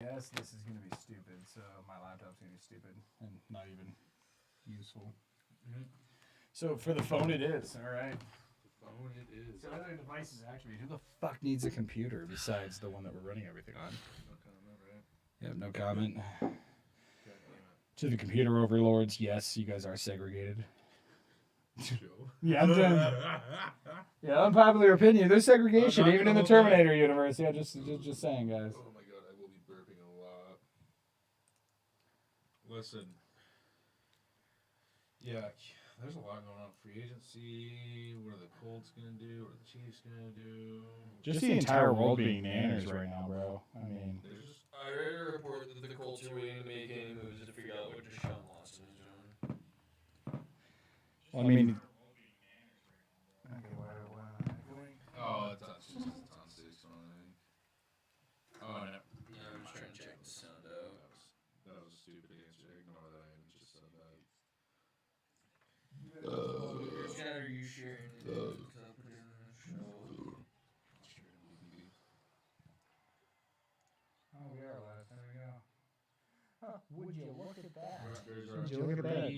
Yes, this is gonna be stupid. So my laptop's gonna be stupid and not even useful. Mm-hmm. So for the phone, it is all right. The phone, it is. So other devices activate. Who the fuck needs a computer besides the one that we're running everything on? No comment, right? Yep, no comment. To the computer overlords, yes, you guys are segregated. Yeah, I'm done. Yeah, unpopular opinion. There's segregation even in the Terminator universe. Yeah, just saying, guys. Oh my god, I will be burping a lot. Listen. Yeah, there's a lot going on. Free agency. What are the Colts gonna do? What are the Chiefs gonna do? Just the entire world being nanners right now, bro. I mean, I read a report that the Colts are waiting to make any moves to figure out what Deshaun Watson is doing. Well, I mean, oh, it's on 6 on, I think. Oh, no. Yeah, I'm just trying to check the sound out. That was a stupid answer. Ignore that. I just said that. Which chat are you sharing? Because I'll put it in the show. oh, we are live. There we go. Huh, would you look at that? Would you look at that?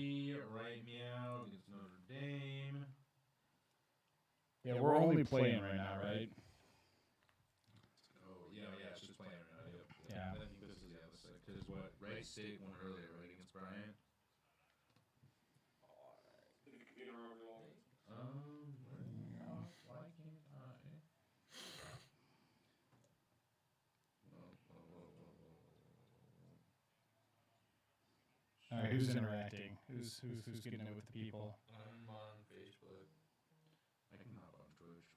Right meow against Notre Dame. Yeah, we're only playing right now, right? Oh, yeah, it's just playing right now. Yep. Yeah. I think this is, because what, Wright State won earlier, right, against Bryant? Why can't I? All right, who's interacting? Who's getting it with the people? I'm on Facebook. I can hop on Twitch.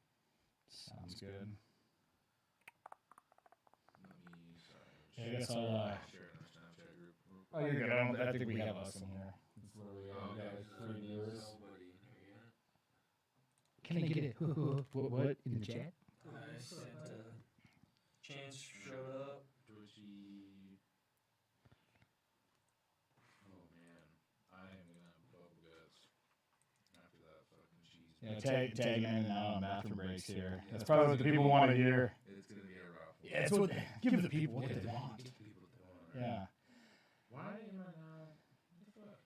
Sounds good. Let me, I guess I'll share in our Snapchat group. Oh, you're good. I think we have us in here. It's literally we got like 3 viewers. Nobody in here yet. Can I get it? What in the chat? I sent a Chance showed up. Twitchy. Oh man, I am gonna have bubble guts after that fucking cheese. Yeah, tagging in and out on bathroom breaks here. That's probably what the people want to hear. It's gonna be a rough one. Yeah, it's what give the people what they want. Give people what they want. Yeah. Why am I not? What the fuck?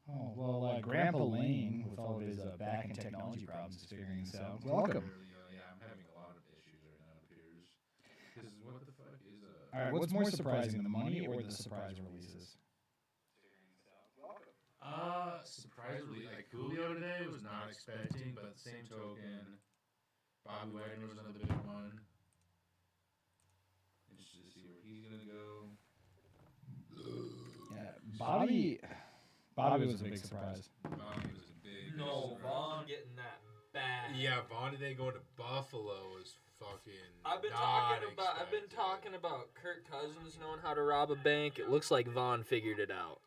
Oh well, Grandpa Lane with all of his back and technology problems is figuring this out. Welcome. Yeah, I'm having a lot of issues right now. It appears. Because what the fuck is All right, what's more surprising, the money or the surprise releases? Surprisingly, like Julio today was not expecting, but at the same token, Bobby Wagner was another big one. Interested to see where he's gonna go. Yeah, Bobby was a big surprise. Bobby was a big. No, surprise. Vaughn getting that bag. Yeah, Vaughn today going to Buffalo was fucking. I've been talking about Kirk Cousins knowing how to rob a bank. It looks like Vaughn figured it out.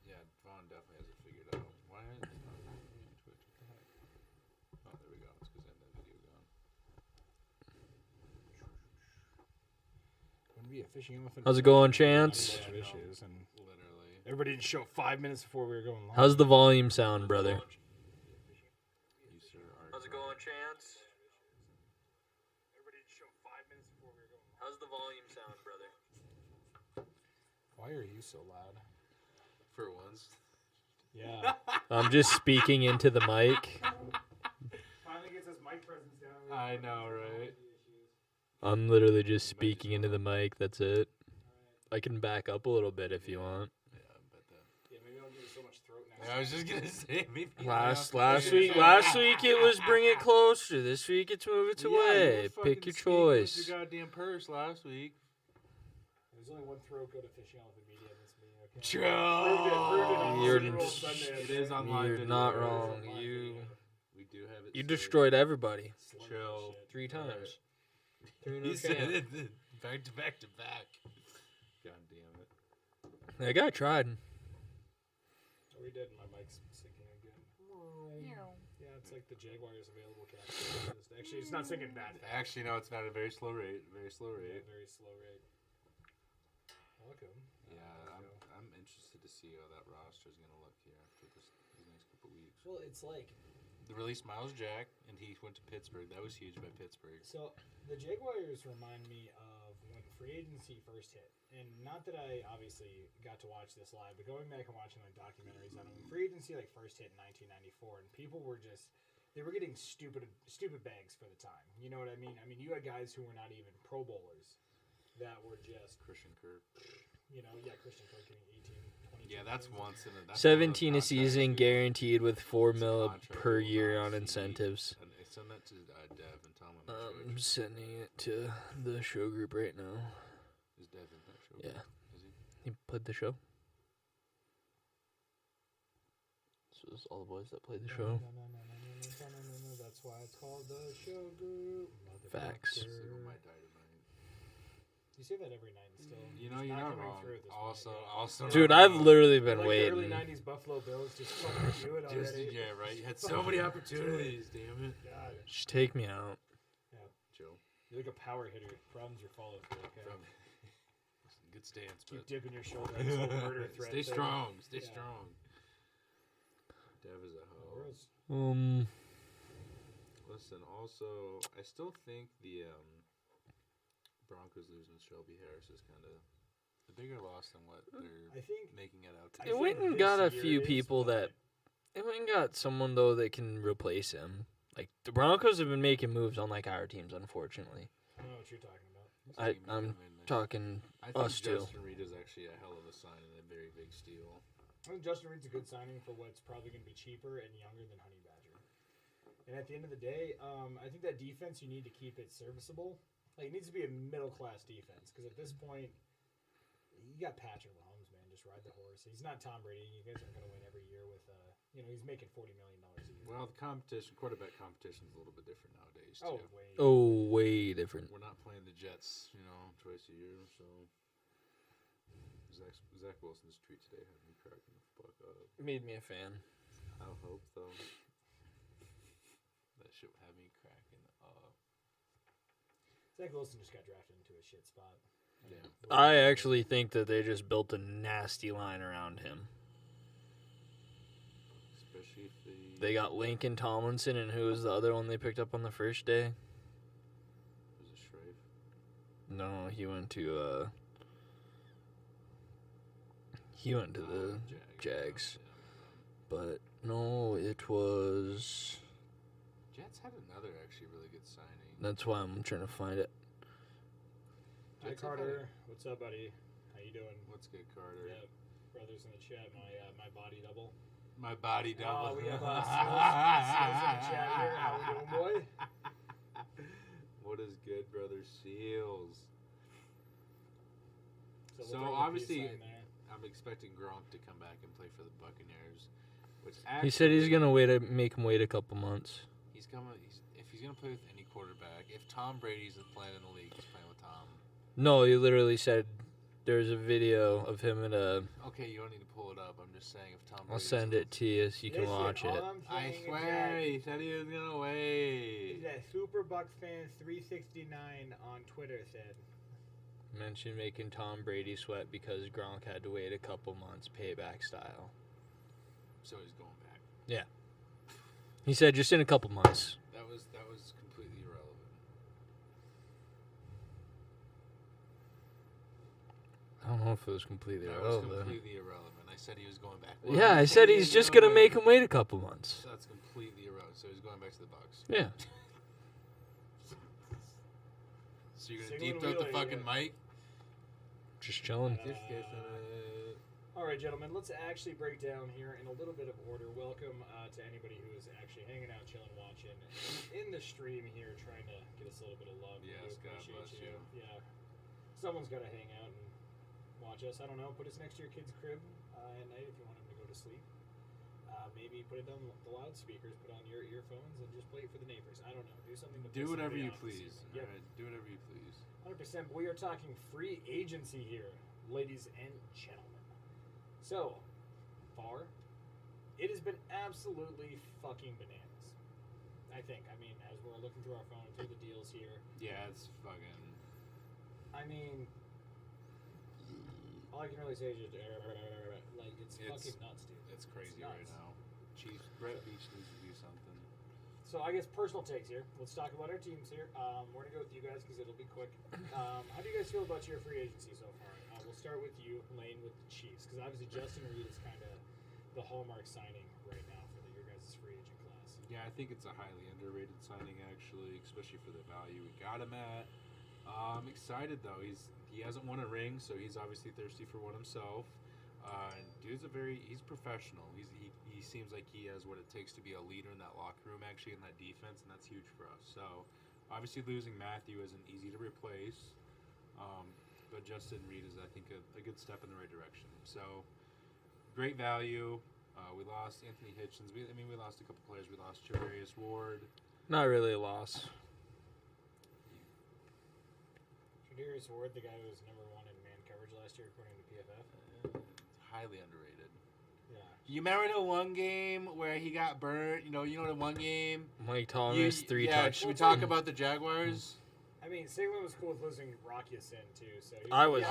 Yeah, Vaughn definitely has it figured out. Why is it not Twitch? What the heck? Oh, there we go. It's because I had that video gone. Wouldn't be a fishing elephant. How's it going, Chance? Issues and Literally. everybody didn't show 5 minutes before we were going live. How's the volume sound, brother? You sir are. How's it going, Chance? Everybody didn't show 5 minutes before we were going live. How's the volume sound, brother? Why are you so loud? For once. Yeah. I'm just speaking into the mic. Finally gets his mic presence down. I know, right? I'm literally just speaking into the mic. That's it. I can back up a little bit if you want. Yeah, I bet that. Yeah, maybe I'll get so much throat now. Yeah, I was just gonna say maybe. Last week it was bring it closer. This week it's move it away. Pick your choice. Your goddamn purse last week. There's only one throat go to fishing elephant media in this meeting. Okay. It is on live You're video. not wrong. We do have it. You destroyed everybody Chill. 3 times. He said it back to back to back. God damn it. That guy tried. We did. My mic's syncing again. Yeah, it's like the Jaguars available capture. Actually, it's not syncing that fast. Actually, no, it's not a very slow rate. Very slow rate. Yeah, very slow rate. Welcome. Yeah, I'm interested to see how that roster is gonna look here after these next couple weeks. Well, it's like They released Miles Jack, and he went to Pittsburgh. That was huge by Pittsburgh. so. The Jaguars remind me of when free agency first hit, and not that I obviously got to watch this live, but going back and watching like documentaries on it, when free agency like first hit in 1994, and people were just they were getting stupid bags for the time. You know what I mean? I mean, you had guys who were not even Pro Bowlers that were just Christian Kirk. Christian Kirk getting 18, 22. Yeah, that's once in a. That's 17 a season guaranteed with $4 million per year on incentives. And send that to Dev and Tom. I'm sending it to the show group right now. Is Dev in that show? Yeah. Is he? He played the show. So it's all the boys that played the show. No. That's why it's called the show group. Facts. Single might die tonight. You say that every night and still. You know, you're not wrong. Also, Dude, I've literally been like waiting. The early 90s Buffalo Bills just fucking do it already. Yeah, right. You had so many opportunities, damn it. God. Just take me out. Yeah. Joe. You're like a power hitter. Problems are follow through, okay? Good stance, Keep but dipping your shoulder on this whole murder threat. stay thing. strong. Stay Yeah. strong. Dev is a hoe. Listen, also, I still think the Broncos losing Shelby Harris is kind of a bigger loss than what they're I think making it out to I be. They think went and this got a year few is, people but- that. They went and got someone, though, that can replace him. Like, the Broncos have been making moves on, like, our teams, unfortunately. I don't know what you're talking about. I'm talking I think us two. Justin Reed is actually a hell of a sign and a very big steal. I think Justin Reed's a good signing for what's probably going to be cheaper and younger than Honey Badger. And at the end of the day, I think that defense, you need to keep it serviceable. Like, it needs to be a middle-class defense because at this point, you got Patrick Mahomes, man. Just ride the horse. He's not Tom Brady. You guys aren't going to win every year with, he's making $40 million a year. Well, the quarterback competition is a little bit different nowadays, Oh, too. wait. Oh, way different. We're not playing the Jets, twice a year, so... Zach Wilson's tweet today had me cracking the fuck up. Made me a fan. I hope, though. That shit had me cracking up. Zach Wilson just got drafted into a shit spot. Yeah. I actually think that they just built a nasty line around him. Especially if They got Lincoln Tomlinson, and who was the other one they picked up on the first day? Was it Schrafe? No, he went to the Jags. But no, it was. Jets had another actually really good signing. That's why I'm trying to find it. Hi, Jets Carter. What's up, buddy? How you doing? What's good, Carter? Yeah, brothers in the chat. My body double. My body double. Oh, we have Seals in the chat here. How we doing, boy? What is good, brother? Seals. we'll So, throw the obviously, peace sign there. I'm expecting Gronk to come back and play for the Buccaneers. Which He said he's gonna make him wait a couple months. If he's gonna play with any quarterback, if Tom Brady's playing in the league, he's playing with Tom. No, he literally said there's a video of him in a. Okay, you don't need to pull it up. I'm just saying if Tom. I'll Brady's send it to you so you can Listen, watch all it. I'm I saying is swear, he said he was gonna wait. that Super Bucks fan 369 on Twitter said. Mentioned making Tom Brady sweat because Gronk had to wait a couple months, payback style. So he's going back. Yeah. He said just in a couple months. That was completely irrelevant. I don't know if it was completely That was irrelevant. completely irrelevant. I said he was going back. Yeah, I said he's just gonna make him wait a couple months. So that's completely irrelevant. So he's going back to the Bucks. Yeah. So you're gonna Sigling deep throat the wheeler, fucking yeah. mic? Just chilling. Just kissing it. All right, gentlemen, let's actually break down here in a little bit of order. Welcome to anybody who is actually hanging out, chilling, watching in the stream here, trying to get us a little bit of love. We Yes, do God appreciate bless you. Yeah, someone's got to hang out and watch us. I don't know. Put us next to your kid's crib at night if you want him to go to sleep. Maybe put it on the loudspeakers, put on your earphones, and just play it for the neighbors. I don't know. Do something to Do piss whatever somebody you off this please. evening. Yep. Alright, do whatever you please. 100%. But we are talking free agency here, ladies and gentlemen. So far, it has been absolutely fucking bananas. I think. I mean, as we're looking through our phone, through the deals here. Yeah, it's fucking. I mean, all I can really say is just it's fucking nuts, dude. It's crazy nuts. right now. Chiefs, Brett Beach needs to do something. It's So I guess personal takes here. Let's talk about our teams here. We're gonna go with you guys because it'll be quick. How do you guys feel about your free agency so far? We'll start with you, Lane, with the Chiefs, because obviously Justin Reed is kind of the hallmark signing right now for your guys' free agent class. Yeah, I think it's a highly underrated signing, actually, especially for the value we got him at. I'm excited though. He hasn't won a ring, so he's obviously thirsty for one himself. Dude's he's professional. He seems like he has what it takes to be a leader in that locker room, actually, in that defense, and that's huge for us. So, obviously, losing Matthew isn't easy to replace, but Justin Reed is, I think, a good step in the right direction. So, great value. We lost Anthony Hitchens. We lost a couple players. We lost Javarius Ward. Not really a loss. Javarius Ward, the guy who was number 1 in man coverage last year, according to PFF. Highly underrated. Yeah. You remember the one game where he got burnt? You know the one game? Mike Thomas, 3 touchdowns. Should we talk about the Jaguars? I mean, Sigler was cool with losing Rocky Sin too. So I was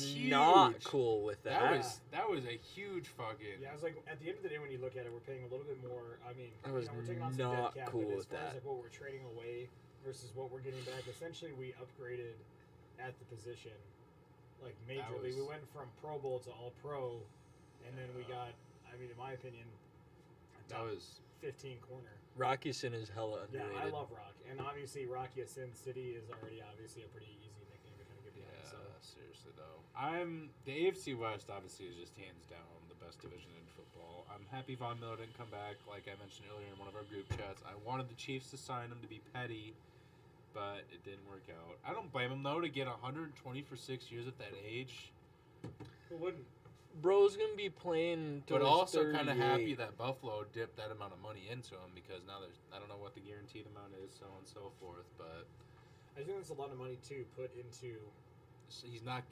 huge. not cool with that. That was a huge fucking. Yeah, I was like, at the end of the day, when you look at it, we're paying a little bit more. I mean, I was we're taking on some not dead cap, cool but with as far as that. like what we're trading away versus what we're getting back, essentially we upgraded at the position, like majorly. We went from Pro Bowl to All Pro, and then we got, I mean, in my opinion, That was 15 corner. Rockison is hella underrated. Yeah, I love Rock, and obviously Rocky Sin City is already obviously a pretty easy nickname to kind of get behind. Yeah, So seriously though. The AFC West obviously is just hands down the best division in football. I'm happy Von Miller didn't come back, like I mentioned earlier in one of our group chats. I wanted the Chiefs to sign him to be petty, but it didn't work out. I don't blame him though to get 120 for 6 years at that age. who wouldn't? Bro's gonna be playing. But also kind of 38. happy that Buffalo dipped that amount of money into him because now I don't know what the guaranteed amount is, so on and so forth. But I think that's a lot of money to put into. he's not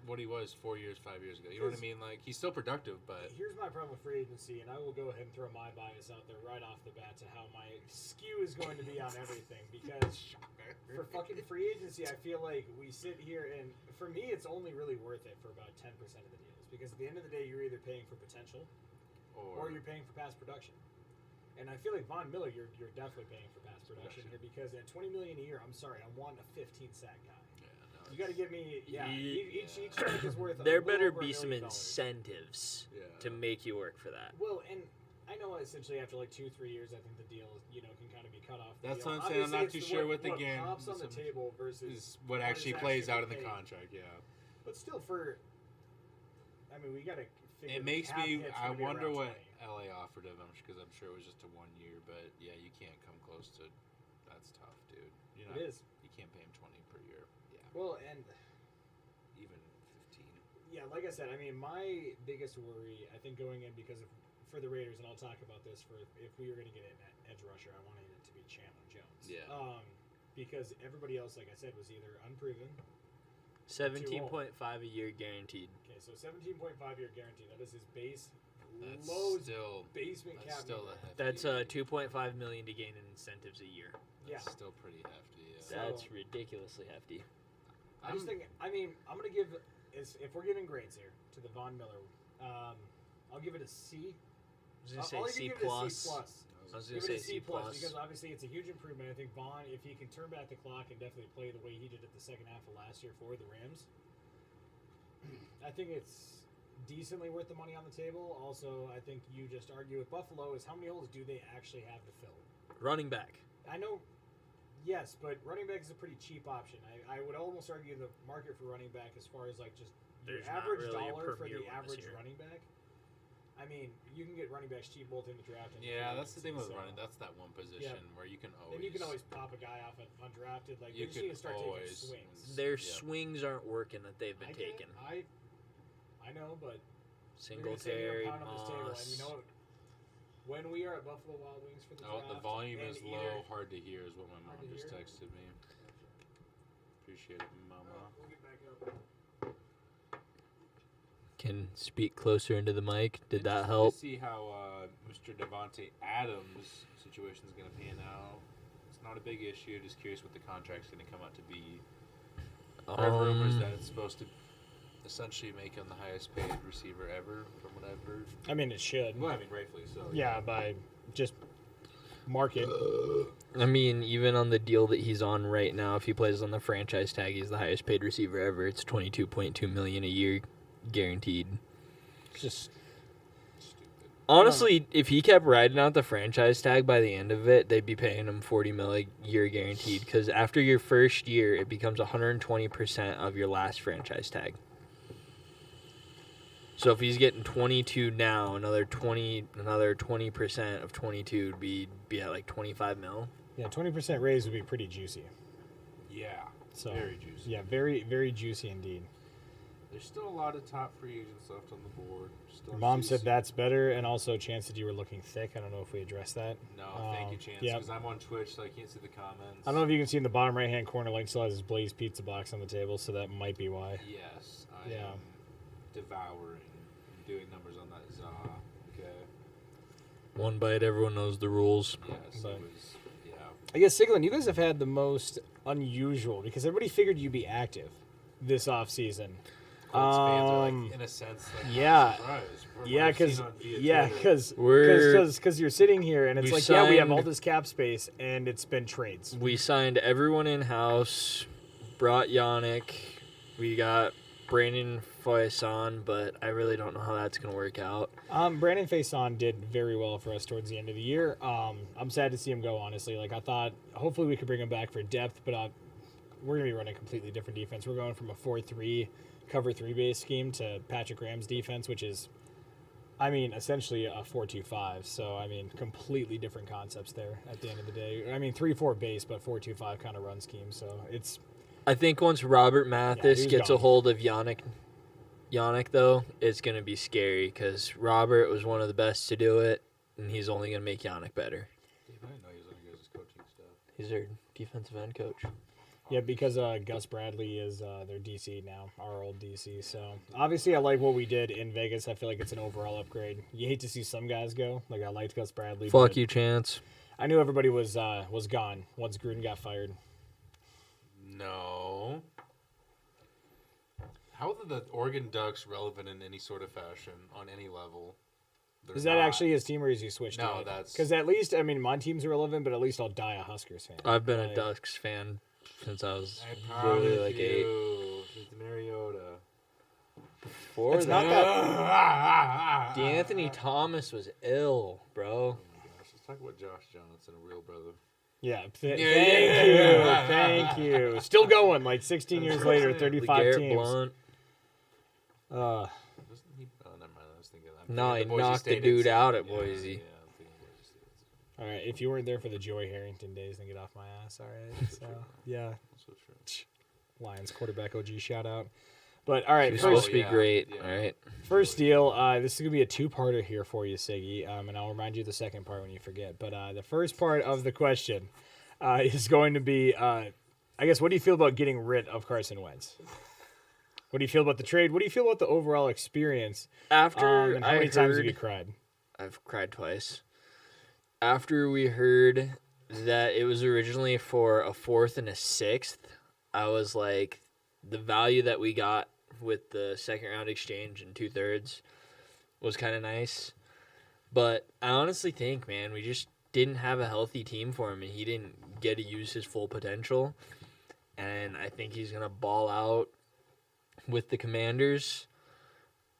what he was 4 years, 5 years ago. You know what I mean? Like he's still productive, but Here's my problem with free agency, and I will go ahead and throw my bias out there right off the bat to how my skew is going to be on everything. Because for fucking free agency, I feel like we sit here, and for me, it's only really worth it for about 10% of the deals. Because at the end of the day, you're either paying for potential or you're paying for past production. And I feel like Von Miller, you're definitely paying for past production here because at $20 million a year, I'm sorry, I'm wanting a 15 sack guy. You got to give me, each sack is worth. There a little better over be $1 some million. incentives to make you work for that. Well, and I know essentially after like 2-3 years, I think the deal, can kind of be cut off. That's deal. what I'm saying. I'm not Obviously, too it's sure with the what game. pops on the table versus Is what actually plays out in the paid. contract. Yeah. But still, I mean, we got to. It makes me. I wonder what 20. LA offered him because I'm sure it was just a 1 year. But yeah, you can't come close to. That's tough, dude. It is. You can't pay him 20 per year. Yeah. Well, and Even 15. yeah, like I said, I mean, my biggest worry, I think, going in because for the Raiders, and I'll talk about this if we were going to get an edge rusher, I wanted it to be Chandler Jones. Yeah. Because everybody else, like I said, was either unproven. 17.5 a year guaranteed. Okay, so 17.5 year guaranteed. That is his base. That's Lowe's still. basement That's cap. still number. a hefty. That's 2.5 million to gain in incentives a year. Yeah. That's still pretty hefty. Yeah. So- That's ridiculously hefty. I just think. I mean, I'm gonna give. If we're giving grades here to the Von Miller, I'll give it a C. I was I'll gonna say C even give it a plus. C plus. I was Give gonna it say a C plus plus. because obviously it's a huge improvement. I think Vaughn, if he can turn back the clock and definitely play the way he did at the second half of last year for the Rams, I think it's decently worth the money on the table. Also, I think you just argue with Buffalo is how many holes do they actually have to fill? Running back. I know, yes, but running back is a pretty cheap option. I would almost argue the market for running back as far as like just your There's not average really a dollar for premier the one this average year. running back. I mean, you can get running backs cheap both in the draft and Yeah, free that's the thing agency, with so- running. That's that one position where you can always. And you can always pop a guy off undrafted. Like, You you just need could to start always- taking swings. Their Yeah. swings aren't working that they've been I get it. taking. I know, but Singletary, pound on this table, and Moss. you know what? When we are at Buffalo Wild Wings for the draft, The volume and is either- low, hard to hear, is what my Hard mom to just hear? texted me. Appreciate it, Mama. We'll get back up. Can speak closer into the mic. Did that Interested help? To see how Mr. Devontae Adams' situation is going to pan out. It's not a big issue. Just curious what the contract's going to come out to be. I heard rumors that it's supposed to essentially make him the highest paid receiver ever, from what I've heard. I mean, it should. Well, I mean, rightfully so. Yeah, by just market. I mean, even on the deal that he's on right now, if he plays on the franchise tag, he's the highest paid receiver ever. It's $22.2 million a year, guaranteed. It's just Stupid. Honestly, if he kept riding out the franchise tag by the end of it, they'd be paying him $40 million a year guaranteed. Because after your first year, it becomes 120% of your last franchise tag. So if he's getting 22 now, another 20% of 22 would be at like 25 mil. yeah, 20% raise would be pretty juicy. Yeah. So Very juicy. yeah, very very juicy indeed. There's still a lot of top free agents left on the board. Still Your mom see said some- that's better, and also Chance said you were looking thick. I don't know if we addressed that. No, thank you, Chance. yeah. Because I'm on Twitch, so I can't see the comments. I don't know if you can see in the bottom right hand corner, Link still has his Blaze pizza box on the table, so that might be why. Yes, I Yeah. am devouring and doing numbers on that za. Okay. One bite, everyone knows the rules. Yes, But- it was. Yeah. I guess Siglin, you guys have had the most unusual because everybody figured you'd be active this off season. Colts fans are like, in a sense, like, yeah. surprised. Yeah, because We're- you're sitting here and it's We like, yeah, we have signed- all this cap space and it's been trades. We signed everyone in house, brought Yannick. We got Brandon Foyson, but I really don't know how that's going to work out. Brandon Faison did very well for us towards the end of the year. I'm sad to see him go, honestly. Like, I thought hopefully we could bring him back for depth, but we're going to be running a completely different defense. We're going from a 4-3 cover 3 base scheme to Patrick Graham's defense, which is, I mean, essentially a 4-2-5. So, I mean, completely different concepts there at the end of the day. I mean, 3-4 base, but 4-2-5 kind of run scheme. So it's, I think once Robert Mathis he's gets gone. a hold of Yannick, though, it's going to be scary because Robert was one of the best to do it, and he's only going to make Yannick better. I didn't know he was on your guys' coaching staff. He's their defensive end coach. yeah, because Gus Bradley is their DC now, our old DC. So obviously, I like what we did in Vegas. I feel like it's an overall upgrade. You hate to see some guys go. Like, I liked Gus Bradley. Fuck but you, Chance. I knew everybody was gone once Gruden got fired. No. How are the Oregon Ducks relevant in any sort of fashion on any level? They're Is that not. actually his team, or is he switched? No, that's- because at least, I mean, my team's irrelevant, but at least I'll die a Huskers fan. I've been a Like, Ducks fan since I was I literally promise like 8. you. It's Mariota. Before It's not that, D'Anthony Thomas was ill, bro. Oh my gosh, let's talk about Josh Johnson, a real brother. Yeah, Yeah. thank you. Still going, like 16 years later, 35 LeGarrette teams. Blount. Wasn't he? Oh, never mind. I was thinking. I'm No, thinking he Boise knocked the State dude instead. out at Yeah, Boise. Yeah, I'm thinking Boise State. All right, if you weren't there for the Joey Harrington days, then get off my ass. All right, so yeah, So true. Lions quarterback OG shout out. But all right, He was Oh, supposed to be yeah, great. yeah. All right. first deal. This is gonna be a two-parter here for you, Siggy, and I'll remind you the second part when you forget. But the first part of the question is going to be, I guess, what do you feel about getting rid of Carson Wentz? What do you feel about the trade? What do you feel about the overall experience? After And how I many times have heard, you cried? I've cried twice. After we heard that it was originally for a 4th and a 6th, I was like, the value that we got with the second round exchange and 2/3 was kind of nice. But I honestly think, man, we just didn't have a healthy team for him, and he didn't get to use his full potential. And I think he's going to ball out with the Commanders.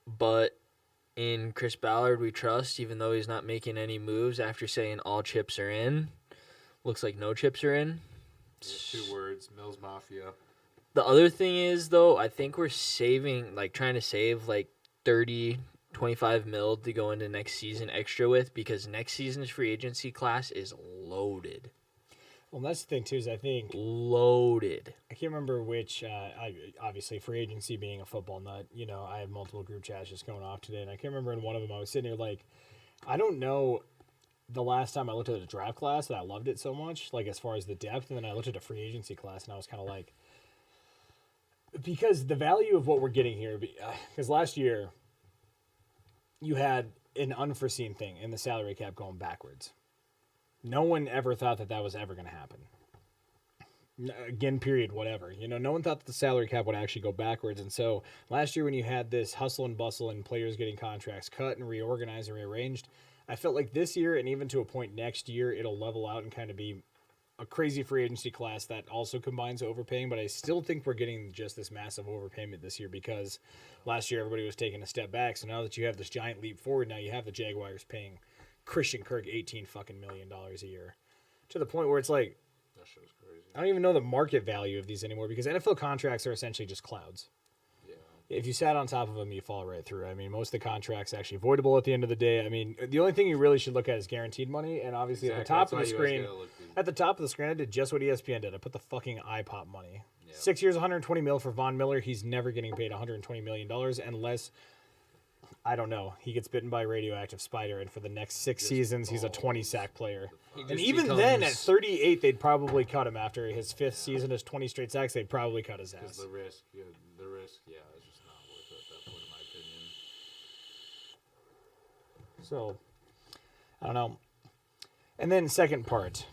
But in Chris Ballard, we trust, even though he's not making any moves after saying all chips are in. Looks like no chips are in. There's 2 words: Mills Mafia. The other thing is, though, I think we're saving, like, trying to save, like, 30, 25 mil to go into next season extra with, because next season's free agency class is loaded. Well, that's the thing too. Is I think Loaded. I can't remember which. Obviously, free agency being a football nut, you know, I have multiple group chats just going off today, and I can't remember in one of them I was sitting here like, I don't know the last time I looked at a draft class that I loved it so much, like as far as the depth, and then I looked at a free agency class and I was kind of like, because the value of what we're getting here, because last year you had an unforeseen thing in the salary cap going backwards. No one ever thought that was ever going to happen. Again, period, whatever. You know, no one thought that the salary cap would actually go backwards. And so last year when you had this hustle and bustle and players getting contracts cut and reorganized and rearranged, I felt like this year and even to a point next year, it'll level out and kind of be a crazy free agency class that also combines overpaying. But I still think we're getting just this massive overpayment this year because last year everybody was taking a step back. So now that you have this giant leap forward, now you have the Jaguars paying Christian Kirk $18 million a year, to the point where it's like, That show's crazy. I don't even know the market value of these anymore because NFL contracts are essentially just clouds. Yeah. If you sat on top of them, you fall right through. I mean, most of the contracts actually avoidable at the end of the day. I mean, the only thing you really should look at is guaranteed money, and obviously Exactly. at the top That's of the why you always screen, gotta look at the top of the screen, I did just what ESPN did. I put the fucking iPop money. Yeah. 6 years, $120 million for Von Miller. He's never getting paid $120 million unless, I don't know, he gets bitten by a radioactive spider, and for the next 6 seasons, he's a 20-sack player. He And just even then, at becomes- 38, they'd probably cut him. After his 5th season as 20 straight sacks, they'd probably cut his Because ass. the risk, is just not worth it at that point, in my opinion. So, I don't know. And then second part.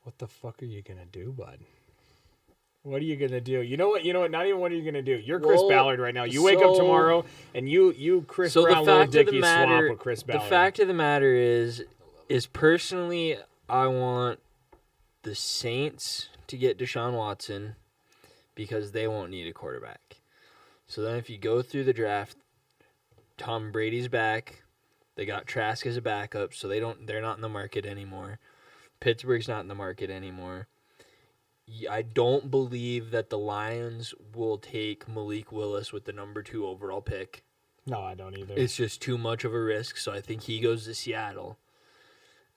What the fuck are you going to do, bud? What are you going to do? You know what? Not even what are you going to do. You're Chris Well, Ballard right now. You wake up so- tomorrow and you Chris So Brown, the Lil fact of the Dicky swap matter, with Chris the Ballard. fact of the matter is personally, I want the Saints to get Deshaun Watson because they won't need a quarterback. So then, if you go through the draft, Tom Brady's back. They got Trask as a backup, so they're not in the market anymore. Pittsburgh's not in the market anymore. I don't believe that the Lions will take Malik Willis with the number 2 overall pick. No, I don't either. It's just too much of a risk, so I think he goes to Seattle.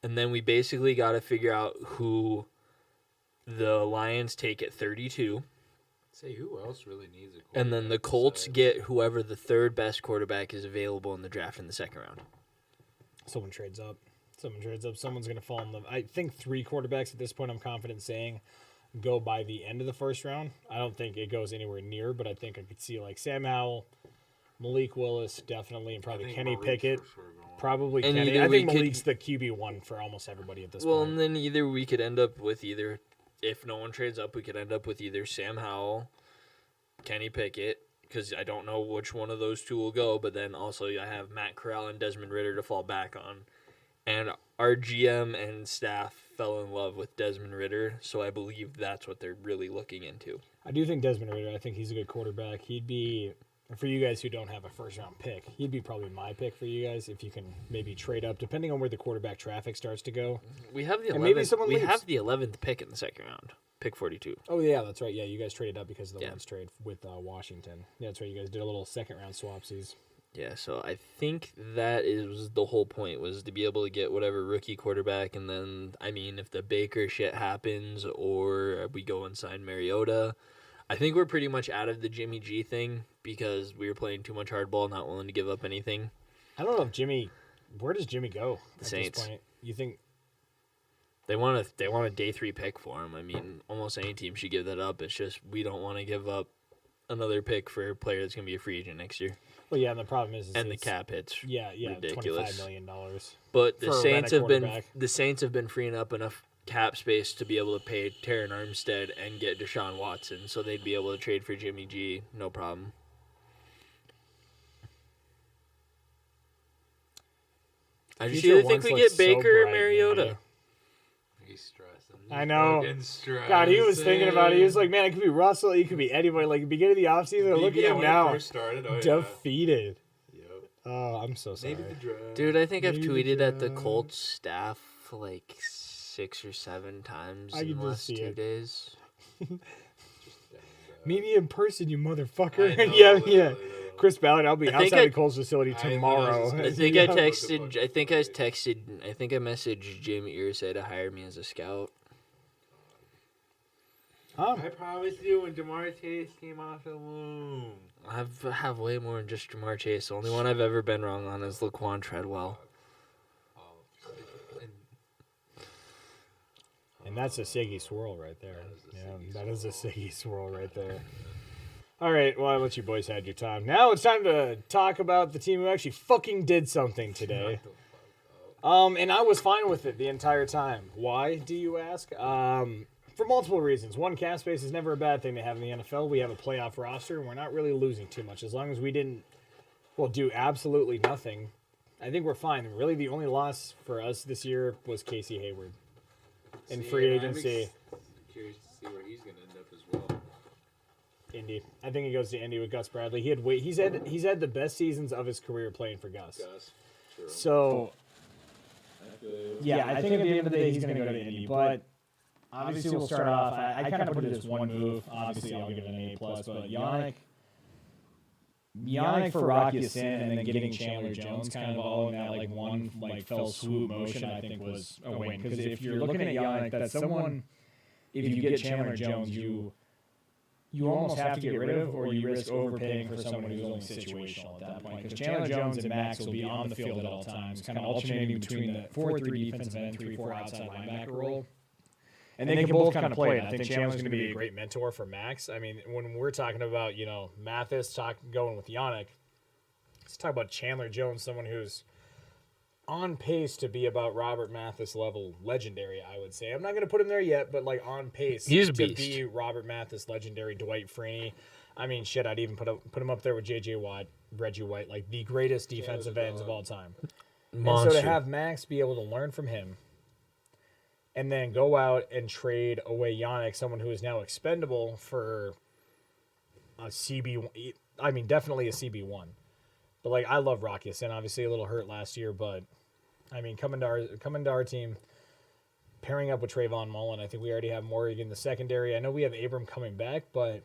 And then we basically got to figure out who the Lions take at 32. Say, who else really needs a quarterback? And then the Colts besides- get whoever the third best quarterback is available in the draft in the second round. Someone trades up. Someone's going to fall in love. I think 3 quarterbacks at this point, I'm confident saying, go by the end of the first round. I don't think it goes anywhere near, but I think I could see like Sam Howell, Malik Willis, definitely, and I probably think Kenny Malik's Pickett. for sure going. Probably And Kenny. either I we think could- Malik's the QB1 for almost everybody at this Well, point. and then either we could end up with if no one trades up, we could end up with either Sam Howell, Kenny Pickett, because I don't know which one of those two will go, but then also I have Matt Corral and Desmond Ridder to fall back on. And our GM and staff fell in love with Desmond Ridder, so I believe that's what they're really looking into. I do think Desmond Ridder, I think he's a good quarterback. He'd be, for you guys who don't have a first-round pick, he'd be probably my pick for you guys if you can maybe trade up, depending on where the quarterback traffic starts to go. We have the And maybe 11th. someone We leaves. have the 11th pick in the second round, pick 42. Oh, yeah, that's right. Yeah, you guys traded up because of the Yeah. Lens trade with Washington. Yeah, that's right. You guys did a little second-round swapsies. Yeah, so I think that was the whole point, was to be able to get whatever rookie quarterback, and then, I mean, if the Baker shit happens or we go and sign Mariota, I think we're pretty much out of the Jimmy G thing because we were playing too much hardball, not willing to give up anything. I don't know if where does Jimmy go at Saints. this point? You think, They want a day 3 pick for him. I mean, almost any team should give that up. It's just we don't want to give up another pick for a player that's going to be a free agent next year. well, yeah, and the problem is And the it's- cap hits. Yeah, ridiculous. $25 million. But for a rent-a Saints have been freeing up enough cap space to be able to pay Terran Armstead and get Deshaun Watson, so they'd be able to trade for Jimmy G, no problem. I just Future either think once we looked get Baker or bright, Mariota. maybe. He's stressed. I know. Fucking stressed. God, he was thinking about it. He was like, man, it could be Russell. It could be anybody. Like, beginning of the offseason, look at him when now. It first started, Defeated. Yep. Oh, I'm so sorry. Maybe the draft. Dude, I think I've Maybe tweeted at the draft. Colts staff like 6 or 7 times I in can the just last see 2 it. days. Just dang Meet me in person, you motherfucker. I know, yeah. literally. Chris Ballard, I'll be I think outside I- the Colts facility I know, tomorrow. I was I just think Yeah. I What the texted. fuck? I think I texted. I think I messaged Jamie Irsay to hire me as a scout. Huh? I promised you when Jamar Chase came off the womb. I have way more than just Jamar Chase. The only one I've ever been wrong on is Laquan Treadwell. Oh, and And that's a Siggy swirl right there. That is a Yeah, Siggy that is a swirl. Siggy swirl right there. All right, well, I let you boys had your time. Now it's time to talk about the team who actually fucking did something today. And I was fine with it the entire time. Why, do you ask? For multiple reasons. One, cap space is never a bad thing to have in the NFL. We have a playoff roster, and we're not really losing too much. As long as we didn't, do absolutely nothing, I think we're fine. Really, the only loss for us this year was Casey Hayward in See, free and I'm agency. Curious to see where he's going to end up as well. Indy. I think he goes to Indy with Gus Bradley. He's had the best seasons of his career playing for Gus. True. So yeah, I think at the end of the day he's going to go to Indy. But obviously we'll start off. I kind of put it as one move. Obviously I'll give it an A+. But Yannick for Rocky Sin and then getting Chandler Jones kind of all in that like one like fell swoop motion, I think was a win. Because if you're looking at Yannick, that's someone. If you get Chandler Jones, you almost have to get rid of, or you risk overpaying for someone who's only situational at that point. Because Chandler Jones and Max will be on the field at all times, kind of alternating between the 4-3 defensive end, 3-4 outside linebacker role. And they can both kind of play it. I think Chandler's going to be a great mentor for Max. I mean, when we're talking about, Mathis going with Yannick, let's talk about Chandler Jones, someone who's on pace to be about Robert Mathis level legendary, I would say. I'm not going to put him there yet, but like on pace He's a to beast. be Robert Mathis legendary, Dwight Freeney. I mean, shit, I'd even put him up there with J.J. Watt, Reggie White, like the greatest defensive ends of all time. Monster. And so to have Max be able to learn from him and then go out and trade away Yannick, someone who is now expendable for a CB, I mean, definitely a CB1. But like, I love Rocky Sin, obviously a little hurt last year, but I mean, coming to our team, pairing up with Trayvon Mullen, I think we already have Morgan in the secondary. I know we have Abram coming back, but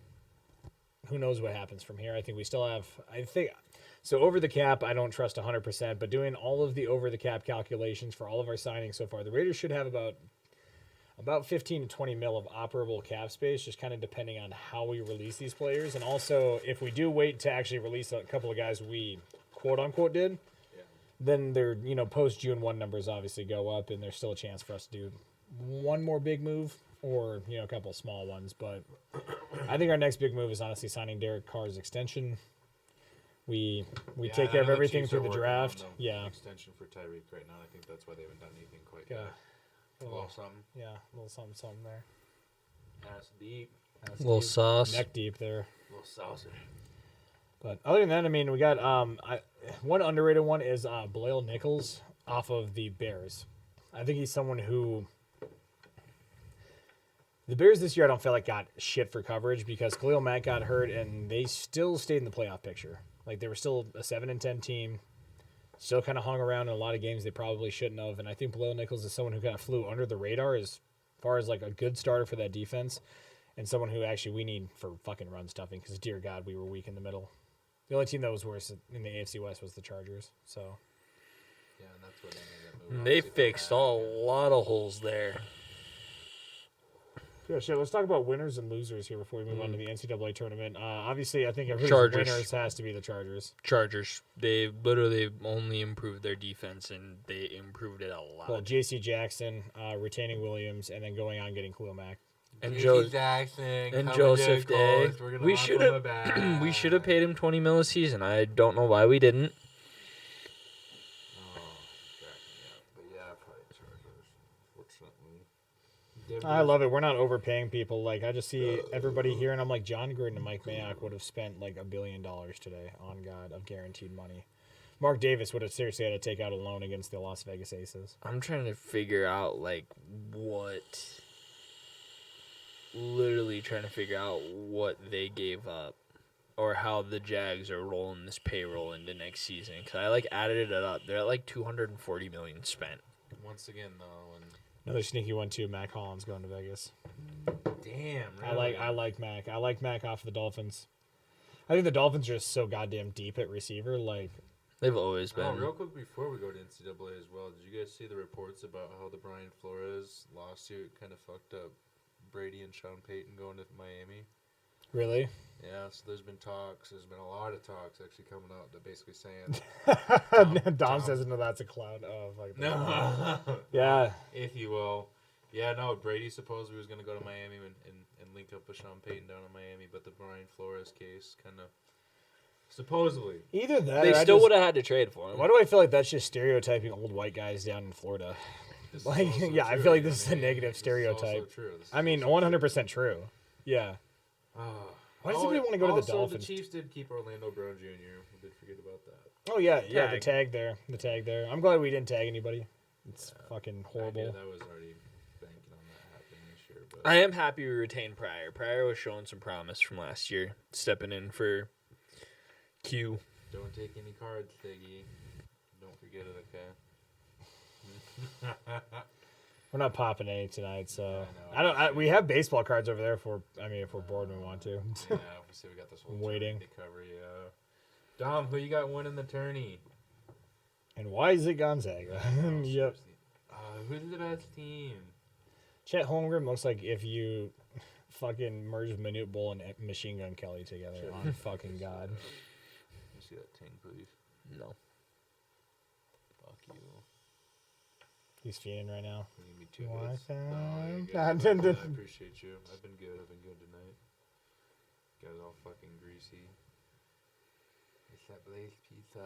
who knows what happens from here. I think we still have, so over the cap, I don't trust 100%, but doing all of the over the cap calculations for all of our signings so far, the Raiders should have about 15 to 20 mil of operable cap space, just kind of depending on how we release these players. And also, if we do wait to actually release a couple of guys we quote-unquote did, then their post-June 1 numbers obviously go up, and there's still a chance for us to do one more big move or a couple of small ones. But I think our next big move is honestly signing Derek Carr's extension. We take care of everything through the draft. Yeah. Extension for Tyreek right now. I think that's why they haven't done anything quite Yeah. yet. A little something. Yeah, a little something there. Ass deep. Little deep. sauce. Neck deep there. A little saucy. But other than that, I mean, we got one underrated one is Blaile Nichols off of the Bears. I think he's someone who the Bears this year I don't feel like got shit for coverage because Khalil Mack got hurt and they still stayed in the playoff picture. Like they were still a 7-10 team, still kind of hung around in a lot of games they probably shouldn't have. And I think Blaile Nichols is someone who kind of flew under the radar as far as like a good starter for that defense and someone who actually we need for fucking run stuffing because dear God, we were weak in the middle. The only team that was worse in the AFC West was the Chargers. So, Yeah, and that's what they made that move. They obviously, fixed for a Mack. lot of holes there. yeah, shit. Let's talk about winners and losers here before we move on to the NCAA tournament. Obviously, I think everybody's Chargers. winners has to be the Chargers. Chargers. They literally only improved their defense, and they improved it a lot. Well, J.C. Jackson, retaining Williams, and then going on getting Khalil Mack. and J.C. Jackson, and coming Joseph to Day. Colts. We're gonna We lump should him have back. we should have paid him $20 million a season. I don't know why we didn't. Oh, cracking me up. But yeah, probably Chargers. Fortunately. I love it. We're not overpaying people. Like I just see everybody here, and I'm like, John Gruden and Mike Mayock would have spent like $1 billion today on God of guaranteed money. Mark Davis would have seriously had to take out a loan against the Las Vegas Aces. I'm trying to figure out literally trying to figure out what they gave up or how the Jags are rolling this payroll into next season. Because I added it up. They're at $240 million spent. Once again, though, and Another sneaky one too. Mac Hollins going to Vegas. damn, I really? like Mac. I like Mac off of the Dolphins. I think the Dolphins are just so goddamn deep at receiver. Like, They've always been. Oh, real quick before we go to NCAA as well, did you guys see the reports about how the Brian Flores lawsuit kind of fucked up Brady and Sean Payton going to Miami? really? Yeah, so there's been talks. There's been a lot of talks actually coming out that basically saying Dom says no. That's a cloud of like. no, Yeah. if you will. Yeah, no, Brady supposedly was going to go to Miami and link up with Sean Payton down in Miami, but the Brian Flores case kind of supposedly. Either that. They or I still just- would have had to trade for him. Why do I feel like that's just stereotyping old white guys down in Florida? This is Like, also yeah, I true. feel like this is a mean, negative this is also stereotype. true. This is I mean, also 100% true. Yeah. true. Why does everybody want to go to the Also, Dolphins? the Chiefs did keep Orlando Brown Jr. We did forget about that. Oh yeah, yeah, Tag. the tag there. I'm glad we didn't tag anybody. It's fucking I knew horrible. that was already banking on that happening this year. But I am happy we retained Pryor. Pryor was showing some promise from last year, stepping in for Q. don't take any cards, Thiggy. Don't forget it, okay? We're not popping any tonight, so Yeah, I don't. We have baseball cards over there for. I mean, if we're bored and we want to. Yeah, we see we got this whole Waiting. tournament to cover. Yeah. Dom, who you got winning the tourney? And why is it Gonzaga? Yep. Who's the best team? Chet Holmgren looks like if you fucking merged Minute Bull and Machine Gun Kelly together. Chet On fucking God. Let me see that ting, please. No. Fuck you. He's fiending right now. You need me 2 Why minutes? fam? No, you're good. Nah, I dun, dun. appreciate you. I've been good. Tonight. Got it all fucking greasy. It's that Blaze pizza.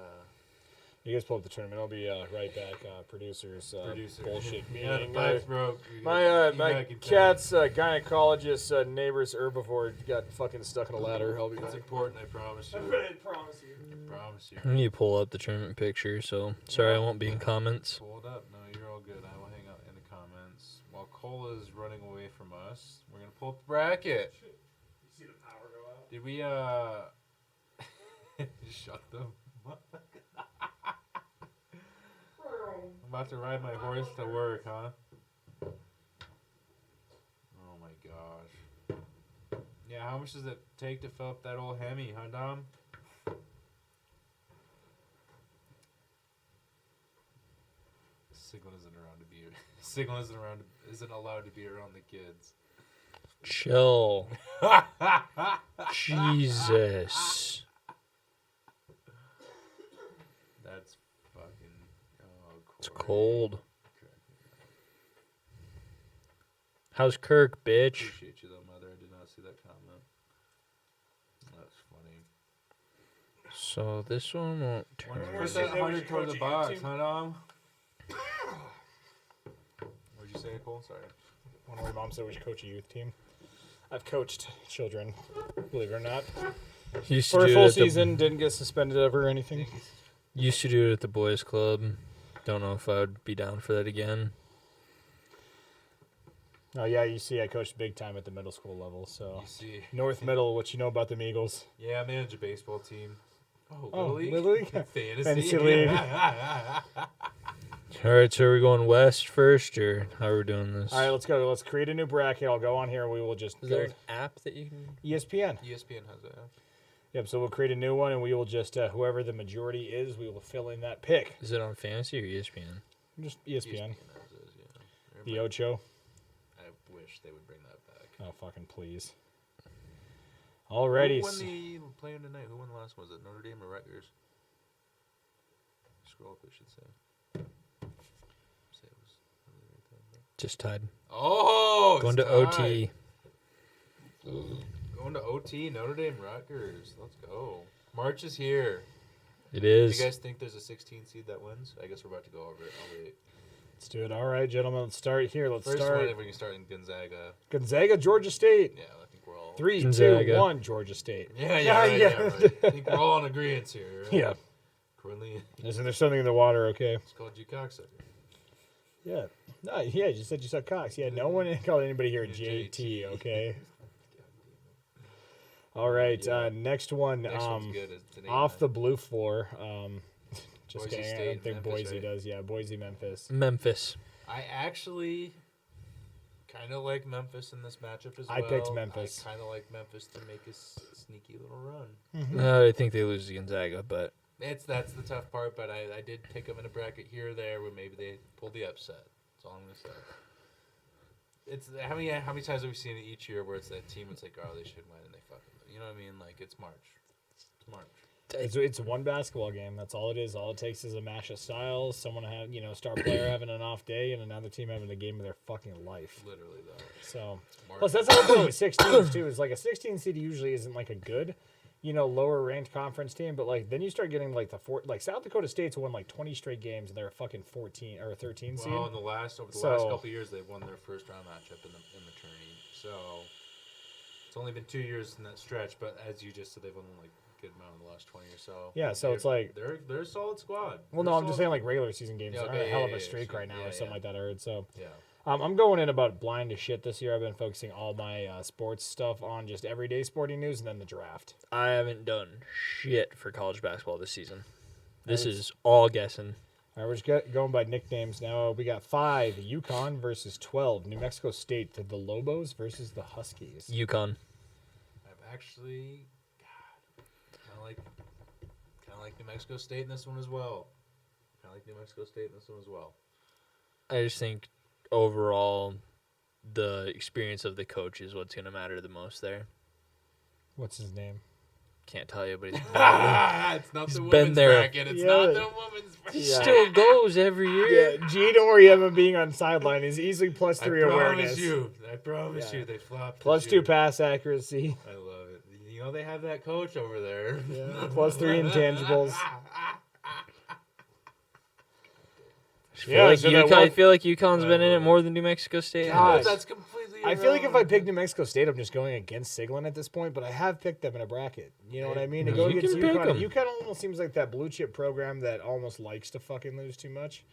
You guys pull up the tournament. I'll be right back. Producers bullshit Yeah, the meeting. pipes broke. My back in cat's gynecologist neighbor's herbivore got fucking stuck in a ladder. I'll be It's back. important, I promise you. promise you. Promise you. I need to pull up the tournament picture, so sorry I won't be in comments. Pull it up. No, you're all good. I will hang out in the comments. While Cola's running away from us, we're going to pull up the bracket. You see the power go out? Did we, shut them? I'm about to ride my horse to work, huh? Oh my gosh. Yeah, how much does it take to fill up that old Hemi, huh, Dom? Signal isn't allowed to be around the kids. Chill. Jesus. That's fucking. Oh, It's Corey. cold. How's Kirk, bitch? Appreciate you though, mother. I did not see that comment. That's funny. So this one won't turn. Put that 100 toward the box, huh, Dom? What'd you say, Cole? Sorry. One of my mom said we should coach a youth team. I've coached children, believe it or not. Used to For a do full it at the- season, didn't get suspended ever or anything. Used to do it at the boys' club. Don't know if I would be down for that again. Oh yeah, you see, I coached big time at the middle school level. So You see. North Middle, what you know about them Eagles? Yeah, I manage a baseball team. Oh, Oh, Little League? Little League? Fantasy. Fantasy League. All right, so are we going west first, or how are we doing this? All right, let's go. Let's create a new bracket. I'll go on here and we will just Is go. there an app that you can? ESPN. ESPN has that. Yep. So we'll create a new one and we will just whoever the majority is, we will fill in that pick. Is it on Fantasy or ESPN? Just ESPN. has those, yeah. The Ocho. I wish they would bring that back. Oh fucking please. Alrighty. Who won the playing tonight? Who won the last one? Was it Notre Dame or Rutgers? Scroll up, I should say. Say it was really right there, but- Just tied. Oh, Going it's to tied. OT. Going to OT. Notre Dame Rutgers. Let's go. March is here. It Do is. you guys think there's a 16 seed that wins? I guess we're about to go over it. I'll wait. Let's do it. All right, gentlemen. Let's start here. Let's First start. one, if we can start in Gonzaga. Gonzaga, Georgia State. Yeah, I think we're all. 3, 2, Gonzaga. 1, Georgia State. Yeah, Yeah, right, yeah. right. I think we're all in agreement here. Right? Yeah. Cornelius. Isn't there something in the water? Okay. It's called you cocksucker. Yeah. No, yeah, you said you suck cocks. Yeah, no one called anybody here Yeah, JT, okay? God All right, Yeah. next one. damn it. Next one's good. It's an Off 8-9. the blue floor. Just Boise kidding. I State, don't think Memphis, Boise right? does. Yeah, Boise, Memphis. Memphis. I actually kind of like Memphis in this matchup as well. I picked Memphis. I kind of like Memphis to make a sneaky little run. I think they lose to Gonzaga, but That's the tough part, but I did pick them in a bracket here or there where maybe they pulled the upset. That's all I'm gonna say. It's how many times have we seen it each year where it's that team? It's like, oh, they should win and they fucking win. You know what I mean? Like it's March. It's March. It's one basketball game. That's all it is. All it takes is a mash of styles. Someone star player having an off day, and another team having a game of their fucking life. Literally though. So, It's March. plus that's how it's with 16s too. Is like a 16 seed usually isn't like a good, lower ranked conference team, but like then you start getting like like South Dakota State's won like 20 straight games and they're a fucking 14 or 13 seed. Well, over the last couple of years, they've won their first round matchup in the tourney. So It's only been 2 years in that stretch, but as you just said, they've won like a good amount in the last 20 or so. Yeah, so it's like they're a solid squad. well, They're no, a I'm just solid saying like regular season games Yeah, are okay, on a hell of yeah, a yeah, streak yeah, right now yeah, or something yeah. like that. I heard so. Yeah. I'm going in about blind as shit this year. I've been focusing all my sports stuff on just everyday sporting news and then the draft. I haven't done shit for college basketball this season. This Nice. is all guessing. All right, we're just going by nicknames now. We got 5, UConn versus 12, New Mexico State to the Lobos versus the Huskies. UConn. I've actually kind of like New Mexico State in this one as well. I just think overall the experience of the coach is what's going to matter the most there. What's his name? Can't tell you, but he's It's not He's the been women's there. bracket. It's Yeah. not the women's bracket. Yeah. still goes every year. Yeah, G, don't worry about being on sideline. He's easily plus 3 awareness. I promise Yeah. you, they flopped. Plus this 2 year. pass accuracy. I love it. You know they have that coach over there. Yeah. Plus 3 intangibles. I so that I one- feel like UConn's been in it more than New Mexico State. God. has. That's completely. I feel like if I irrelevant. pick New Mexico State, I'm just going against Siglin at this point, but I have picked them in a bracket. You know what I mean? To You go can against pick UConn. 'em. UConn almost seems like that blue chip program that almost likes to fucking lose too much.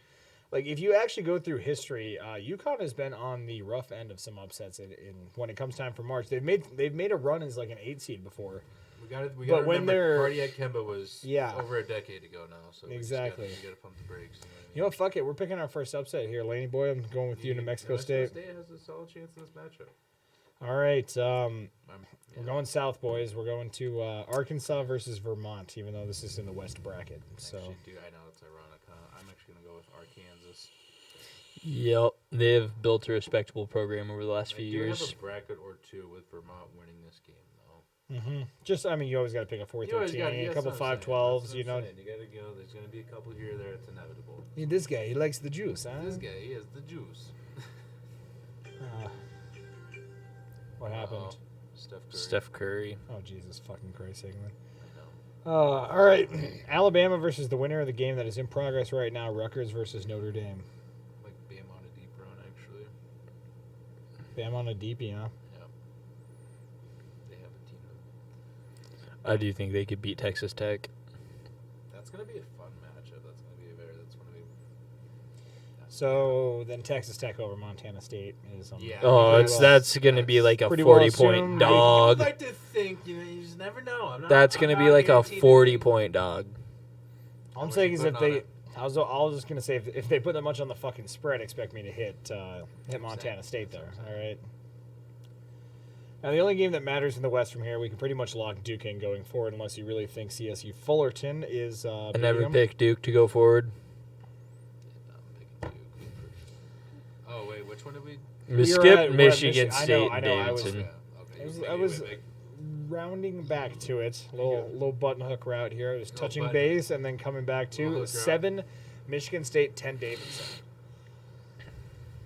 Like, if you actually go through history, UConn has been on the rough end of some upsets in when it comes time for March. They've made a run as like an 8 seed before. We got to But when remember they're- Cardiac Kemba was Yeah. over a decade ago now. So Exactly. We got to pump the brakes. You know what? Fuck it. We're picking our first upset here, Laney boy. I'm going with you, New Mexico State. has a solid chance in this matchup. All right. Yeah. We're going south, boys. We're going to Arkansas versus Vermont, even though this is in the West bracket. So. Actually, dude, I know it's ironic. I'm actually gonna go with Arkansas. Yep, they've built a respectable program over the last few I do years. have a bracket or two with Vermont winning this game, though. Just, I mean, you always got to pick a 4-13, a couple 5-12s, you know. You gotta go. There's gonna be a couple here or there. It's inevitable. Hey, this guy, he likes the juice, huh? This guy, he has the juice. What happened? Steph Curry. Oh, Jesus fucking Christ, Sigmund. I know. All right. Alabama versus the winner of the game that is in progress right now, Rutgers versus Notre Dame. Like Bam on a deep run, actually. Bam on a deepie, huh? Yeah. They have a team. I do think they could beat Texas Tech. That's gonna be a fun matchup. That's gonna be. So then Texas Tech over Montana State is Yeah. Oh, Pretty well. that's going to be like a Pretty well 40-point assumed. I'd dog. like to think, you just never know. That's going to be like a 40-point dog. All I'm much saying you is if putting on they, it? I was just gonna say if they put that much on the fucking spread, expect me to hit Montana Same. State there. That's what I'm All right. Now the only game that matters in the West from here, we can pretty much lock Duke in going forward, unless you really think CSU Fullerton is. I beating never them. picked Duke to go forward. Oh wait, which one did we? We Skip were at Michigan Michi- I State know, I was- Davidson. Okay. I was rounding back to it, little button hook route here. I was Little touching button- base and then coming back little to hook route. 7 Michigan State, 10 Davidson.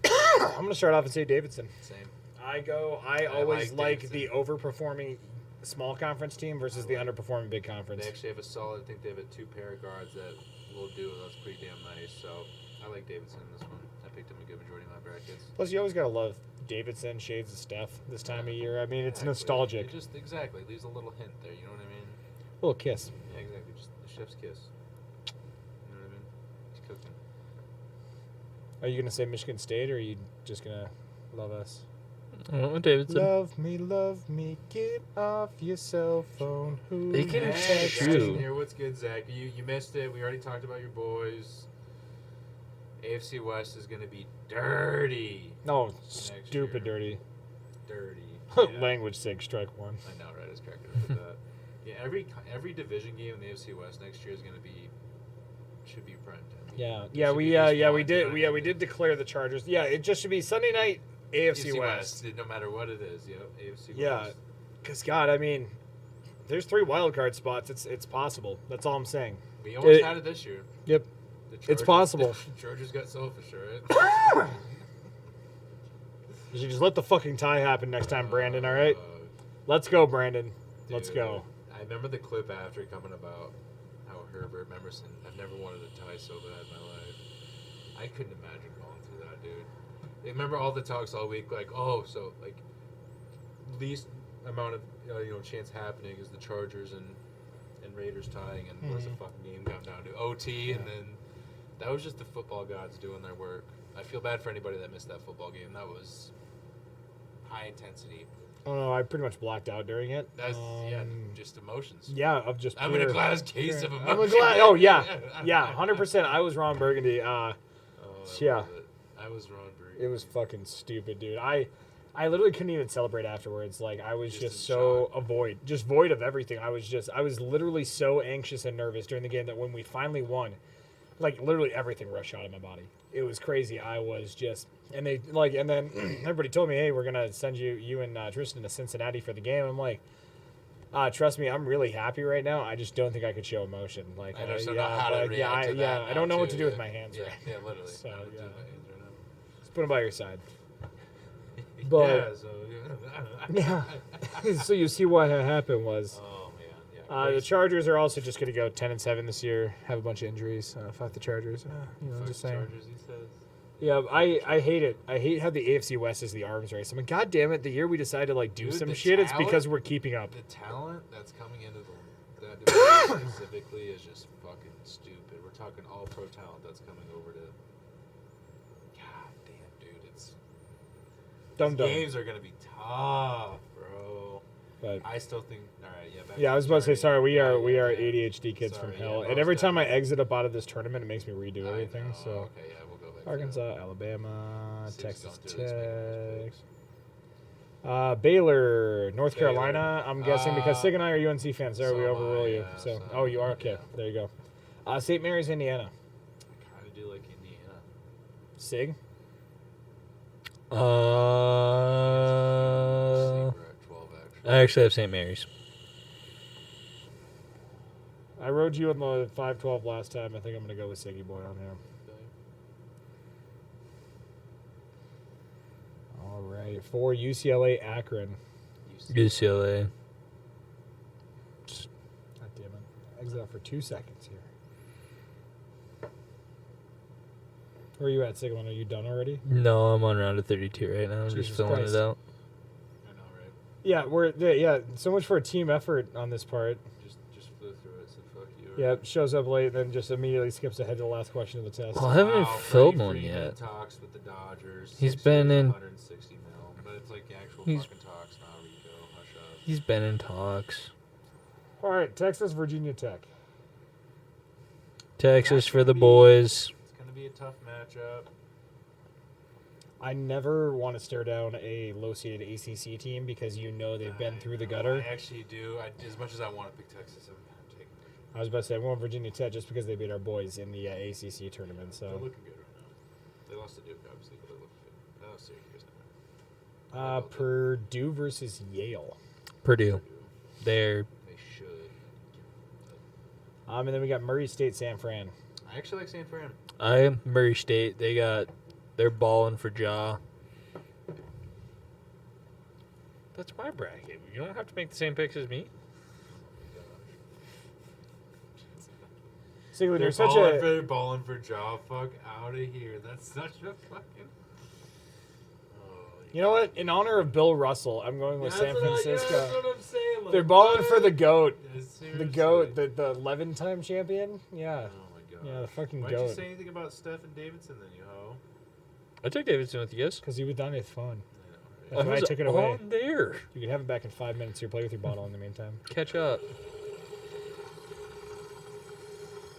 I'm gonna start off and say Davidson. Same. I I always like like the overperforming small conference team versus the underperforming big conference. They actually have a solid. I think they have a 2 pair of guards that will do. That's pretty damn nice. So I like Davidson in this one. I picked him a good majority of my brackets. Plus, you always gotta love Davidson, shades of Steph this time of year. I mean, it's Exactly. nostalgic. It just exactly leaves a little hint there. You know what I mean? Little kiss. Yeah, exactly. Just the chef's kiss. You know what I mean? He's cooking. Are you gonna say Michigan State, or are you just gonna love us? Davidson. Love me, get off your cell phone. Who They can texted shoot. you? Here, what's good, Zach? You missed it. We already talked about your boys. AFC West is going to be dirty. No, Next stupid year. dirty. Dirty. Yeah. Language sake, strike one. I know, right? I was cracking up with that. Yeah, every division game in the AFC West next year is going to be should be prime time. Yeah, There yeah, should we be at least yeah one, we you know did what yeah I we mean? did declare the Chargers. Yeah, it just should be Sunday night AFC West. No matter what it is. Yep, AFC Yeah. West. Cause God, I mean, there's 3 wild card spots. It's possible. That's all I'm saying. We almost It- had it this year. Yep. The It's possible. Chargers got selfish, right? You should just let the fucking tie happen next time, Brandon. All right, let's go, Brandon. Let's Dude, go. I remember the clip after coming about how Herbert Emerson. I've never wanted to tie so bad in my life. I couldn't imagine going through that, dude. I remember all the talks all week, like, oh, so like least amount of chance happening is the Chargers and Raiders tying, and what's the fucking game come down to OT, and then that was just the football gods doing their work. I feel bad for anybody that missed that football game. That was high intensity. Oh no, I pretty much blacked out during it. That's just emotions. Yeah, of just. I'm in a glass case of emotions. I'm a glass. Oh yeah, 100%. I was Ron Burgundy. Yeah. I was Ron Burgundy. It was fucking stupid, dude. I literally couldn't even celebrate afterwards. Like I was just so void of everything. I was literally so anxious and nervous during the game that when we finally won, like literally everything rushed out of my body. It was crazy. I was just, and then everybody told me, hey, we're gonna send you and Tristan to Cincinnati for the game. I'm like, trust me, I'm really happy right now. I just don't think I could show emotion. Like, I just don't know how to react to that. I don't know what to do with my hands. Yeah, right? yeah, literally. So, I don't do my hands right now. Just put them by your side. But yeah, so you see what had happened was. Oh man, yeah. The Chargers are also just going to go 10-7 this year. Have a bunch of injuries. Fuck the Chargers. Just saying. Chargers, he says. Yeah, I hate it. I hate how the AFC West is the arms race. I'm like, God damn it! The year we decided to do some shit, it's because we're keeping up. The talent that's coming into that division specifically is just fucking stupid. We're talking all pro talent that's coming over to. God damn, dude, it's. These games are gonna be tough, bro. But I still think. All right, yeah. yeah, I was about to say, sorry. We are ADHD kids Sorry, from hell, yeah, and every time I exit up out of this tournament, it makes me redo everything. So okay, yeah, we'll go back. Arkansas, Alabama, Texas Texas Tech. Baylor, North Baylor. Carolina. I'm guessing because Sig and I are UNC fans. There, so we am overrule I, you. yeah, So, so, you are okay. yeah. There you go. St. Mary's, Indiana. I kind of do like Indiana. Sig. We're at 12 actually. I actually have St. Mary's. I rode you on the 5-12 last time. I think I'm going to go with Siggy Boy on here. All right. For UCLA, Akron. UCLA. God damn it. Exit out for 2 seconds here. Where are you at, Sigmund? Are you done already? No, I'm on round of 32 right now. I'm Jesus just filling Christ. it out. I know, right? Yeah, so much for a team effort on this part. Just flew through it, so fuck you. Yeah, shows up late, then just immediately skips ahead to the last question of the test. Well, I haven't even filled one Freeman yet. Talks with the Dodgers. He's 6 been years, in- 160 mil, but it's like actual He's- fucking talks, not Rico. Hush up. He's been in talks. All right, Texas, Virginia Tech. Texas That's for the gonna be- boys. It's gonna be a tough matchup. I never want to stare down a low-seeded ACC team because they've been through the gutter. I actually do. As much as I want to pick Texas, I'm taking. I was about to say I'm going Virginia Tech just because they beat our boys in the ACC tournament. They're So looking good right now. They lost to Duke, obviously, but they're looking good. Oh, Syracuse now. Purdue versus Yale. Purdue. They're They should. And then we got Murray State, San Fran. I actually like San Fran. Murray State. They're balling for jaw. That's my bracket. You don't have to make the same picks as me. Sigmund, you're such a They're balling for jaw. Fuck out of here. That's such a fucking. You know what? In honor of Bill Russell, I'm going with San Francisco. that's what I'm saying. Like, They're balling for the GOAT. Yeah, The seriously. GOAT, the 11-time champion. Yeah. Oh my god. Yeah, the fucking Why'd you GOAT. say anything about Stephen Davidson then, you hoe? I took Davidson with you guys. Because he was done his phone. I know, right? That's why I was took it away. on there. You can have it back in 5 minutes. Here, play with your bottle in the meantime. Catch up.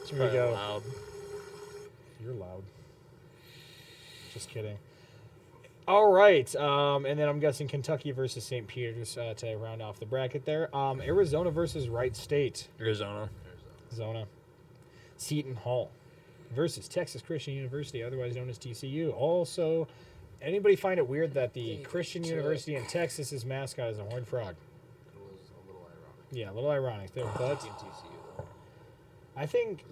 Here we go. Loud. You're loud. Just kidding. All right. And then I'm guessing Kentucky versus St. Peter's to round off the bracket there. Arizona versus Wright State. Arizona. Arizona. Seton Hall versus Texas Christian University, otherwise known as TCU. Also, anybody find it weird that the Christian University in Texas's mascot is a horned frog? It was a little ironic. Yeah, a little ironic there, but In TCU, though. I think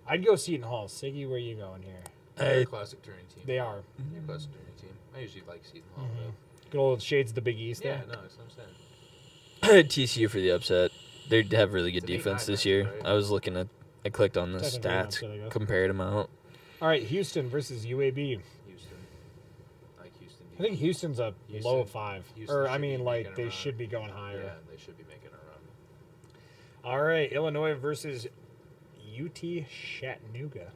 I'd go Seton Hall. Siggy, where you going here? They're a classic turning team. They are. They're a classic turning team. I usually like Seton Hall, though. Good old shades of the Big East Yeah, there. no, that's what I'm saying. TCU for the upset. They have really good It's an 8-9 defense this matchup, year. right? I was looking at. I clicked on the Technically an upset, I stats, guess. compared them out. All right, Houston versus UAB. Houston. I like Houston I think Houston's a low of 5. Houston Or, I should be mean, making like, a they run. should be going higher. Yeah, they should be making a run. All right, Illinois versus UT Chattanooga.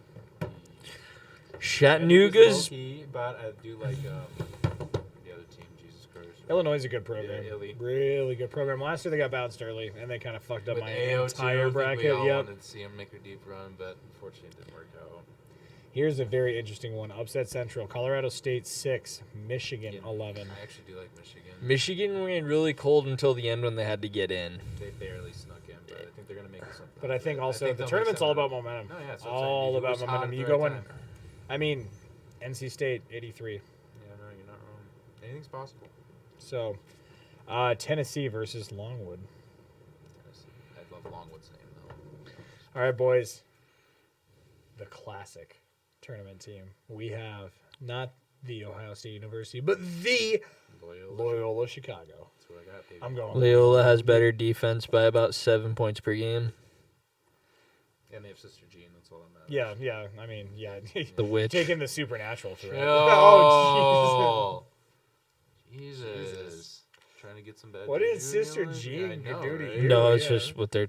Chattanooga's Low-key, but I do like the other team. Jesus Christ. Illinois is a good program. Yeah, Illy. Really good program. Last year they got bounced early, and they kind of fucked up With my AO entire too, bracket. We all Yep. wanted to see him make a deep run, but unfortunately it didn't work out. Here's a very interesting one. Upset Central. Colorado State 6. Michigan Yeah, 11. I actually do like Michigan. Michigan ran really cold until the end when they had to get in. They barely snuck in, but I think they're going to make it something. But I think also the they'll make tournament's all something about out of it. momentum. No, yeah, that's what I'm saying. All You about lose hot momentum. at You the go right in. time. I mean, NC State 83. Yeah, no, you're not wrong. Anything's possible. So, Tennessee versus Longwood. Tennessee. I love Longwood's name, though. All right, boys. The classic tournament team. We have not the Ohio State University, but the Loyola Chicago. That's what I got, baby. I'm going. Loyola has better defense by about 7 points per game. And they have Sister Jean. That's all that matters. Yeah. I mean, yeah. The witch. Taking the supernatural threat. Oh, Jesus. Trying to get some bad What juju did Sister in your life? Jean I know, do to right? you? No, it's yeah. just what I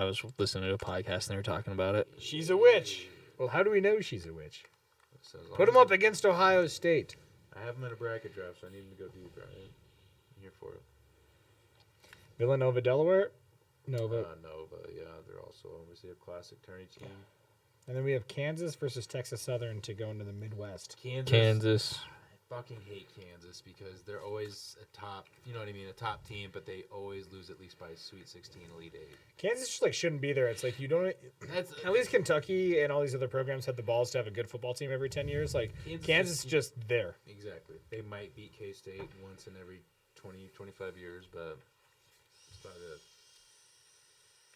was listening to a podcast and they were talking about it. She's a witch. Well, how do we know she's a witch? So as long Put as them up against Ohio State. I have them in a bracket draft, so I need them to go deep, right? I'm here for it. Villanova, Delaware. Nova. Nova, yeah, they're also obviously a classic tourney team. And then we have Kansas versus Texas Southern to go into the Midwest. Kansas. I fucking hate Kansas because they're always a top, you know what I mean, a top team, but they always lose at least by Sweet 16, Elite 8. Kansas just like shouldn't be there. It's like you don't. That's At least Kentucky and all these other programs have the balls to have a good football team every 10 years. Like Kansas is just there. Exactly. They might beat K-State once in every 20, 25 years, but that's about it.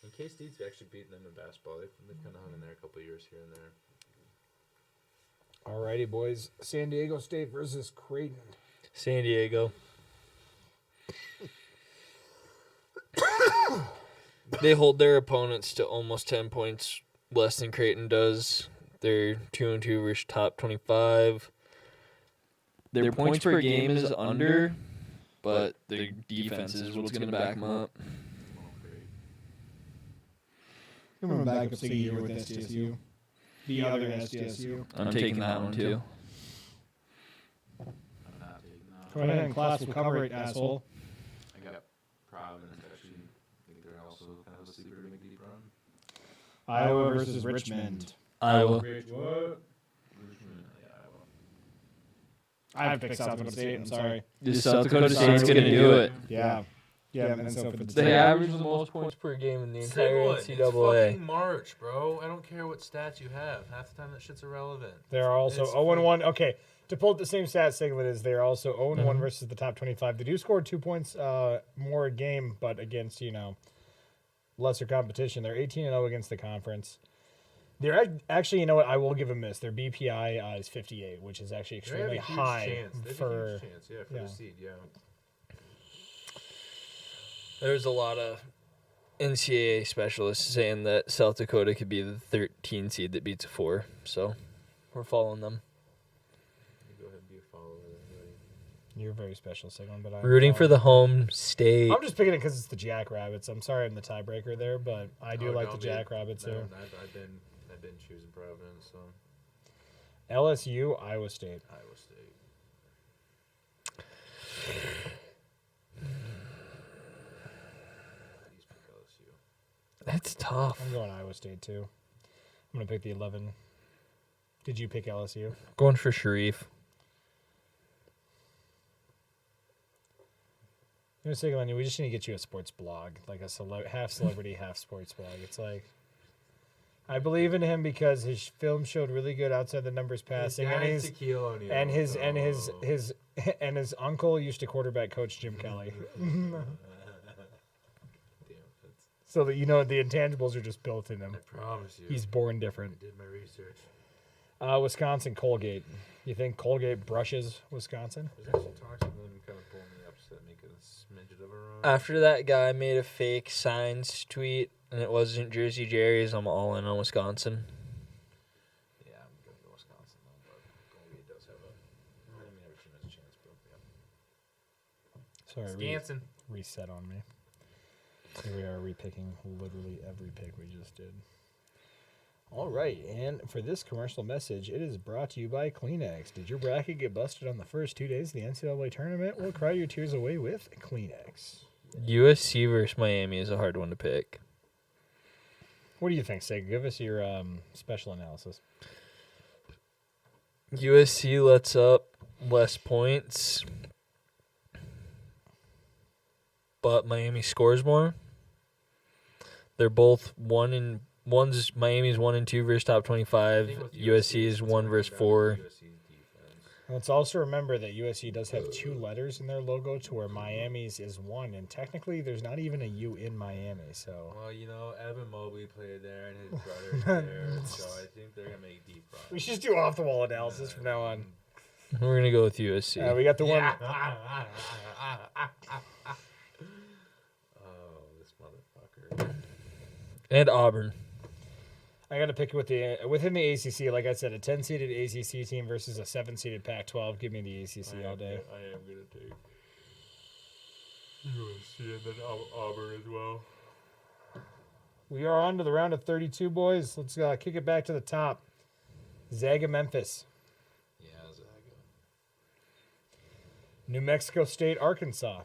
And K-State's actually beaten them in basketball. They've kind of hung in there a couple of years here and there. Alrighty, boys. San Diego State versus Creighton. San Diego. They hold their opponents to almost 10 points less than Creighton does. They're 2-2 versus top 25. Their points per game is under, but their defense is what's going to back them up. I'm going to back up Siggy here with SDSU. The other SDSU. I'm taking that one too. I'm not taking that. Go ahead and class will cover it, asshole. I got Providence, actually. I think they're also kind of a sleeper to make a deep run. Iowa versus Richmond. Iowa. What? Yeah, Iowa. I have to pick South Dakota State. I'm sorry. South Dakota State's going to do it. Yeah. Yeah, and so for the They average the most points per game in the entire It's NCAA. fucking March, bro. I don't care what stats you have. Half the time that shit's irrelevant. They're also It's 0-1. Okay, to pull up the same stat segment is they're also 0-1 versus the top 25. They do score 2 points more a game, but against, lesser competition. They're 18-0 against the conference. They're actually, you know what? I will give them this. Their BPI is 58, which is actually They have a extremely huge high chance. They have a for. huge chance, yeah, for yeah. the seed, yeah. There's a lot of NCAA specialists saying that South Dakota could be the 13 seed that beats a 4. So we're following them. You go ahead and be a follower. Anyway. You're very special, Sigmund, but I'm Rooting for the home state. I'm just picking it because it's the Jackrabbits. I'm sorry I'm the tiebreaker there, but I do Oh, like the don't be. Jackrabbits No, here. I've been choosing Providence, so LSU, Iowa State. Iowa State. Please pick LSU. That's tough. I'm going Iowa State too. I'm gonna pick the 11. Did you pick LSU? Going for Sharif. You know, Sigmund, we just need to get you a sports blog, like a half celebrity, half sports blog. It's like, I believe in him because his film showed really good outside the numbers passing, and his uncle used to quarterback coach Jim Kelly. Damn, that's, So that the intangibles are just built in him. I promise you. He's born I different. did my research. Wisconsin, Colgate. You think Colgate brushes Wisconsin? There's actually talks of them kind of pulling the upset, making a smidget of a run. After that guy made a fake signs tweet and it wasn't Jersey Jerry's, I'm all in on Wisconsin. Yeah, I'm going to go Wisconsin, though, but Colgate does have a... I mean, every team has a chance, but they Sorry, Scanson. reset on me. Here we are repicking literally every pick we just did. All right, and for this commercial message, it is brought to you by Kleenex. Did your bracket get busted on the first 2 days of the NCAA tournament? Well, cry your tears away with Kleenex. USC versus Miami is a hard one to pick. What do you think, Sig? Give us your special analysis. USC lets up less points, but Miami scores more. They're both one's Miami's 1 and 2 versus top 25. USC is 1 versus 4. Let's also remember that USC does have 2 letters in their logo, to where Miami's is 1, and technically there's not even a U in Miami. So Well, Evan Mobley played there, and his brother's there, so I think they're gonna make deep runs. we should just do off the wall analysis from now on. We're gonna go with USC. We got the one. Oh, this motherfucker. And Auburn. I got to pick within the ACC. Like I said, a 10-seeded ACC team versus a 7-seeded Pac-12. Give me the ACC all day. I am gonna take USC and then Auburn as well. We are on to the round of 32, boys. Let's kick it back to the top. Zaga, Memphis. Yeah, Zaga. New Mexico State, Arkansas.